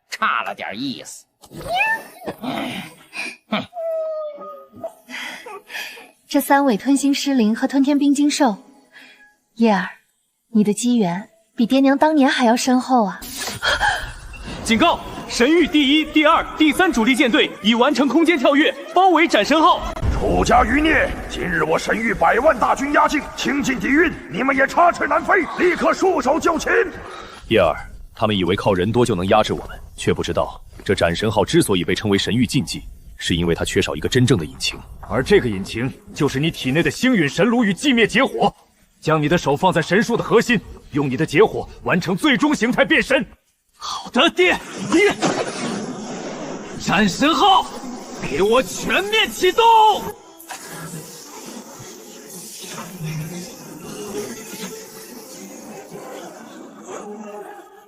差了点意思。这3尾吞星狮灵和吞天冰晶兽，叶儿，你的机缘比爹娘当年还要深厚啊！警告！神域第1、第2、第3主力舰队已完成空间跳跃，包围斩神号。楚家余孽，今日我神域100万大军压境，倾尽底蕴，你们也插翅难飞，立刻束手就擒！叶儿，他们以为靠人多就能压制我们，却不知道这斩神号之所以被称为神域禁忌，是因为它缺少一个真正的引擎，而这个引擎就是你体内的星陨神炉与寂灭劫火。将你的手放在神树的核心，用你的劫火完成最终形态变身。好的，爹。斩神号，给我全面启动！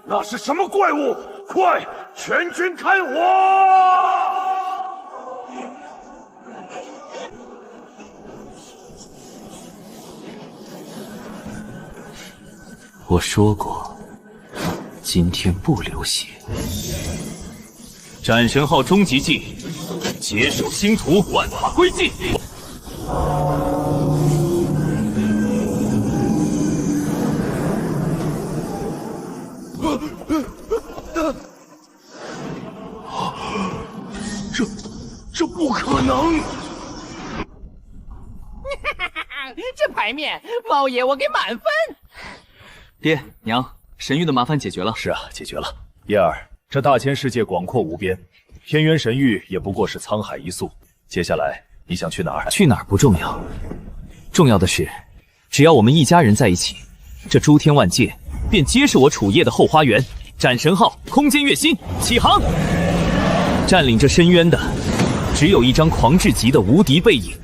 那是什么怪物？快，全军看我！我说过，今天不流血。斩神号终极技，劫手星图，万法归尽。这不可能！这牌面，猫爷我给满分。爹娘，神域的麻烦解决了。是啊，解决了。叶儿，这大千世界广阔无边，天渊神域也不过是沧海一粟。接下来你想去哪儿？去哪儿不重要，重要的是，只要我们一家人在一起，这诸天万界便皆是我楚业的后花园。斩神号，空间月心，起航！占领这深渊的，只有一张狂至极的无敌背影。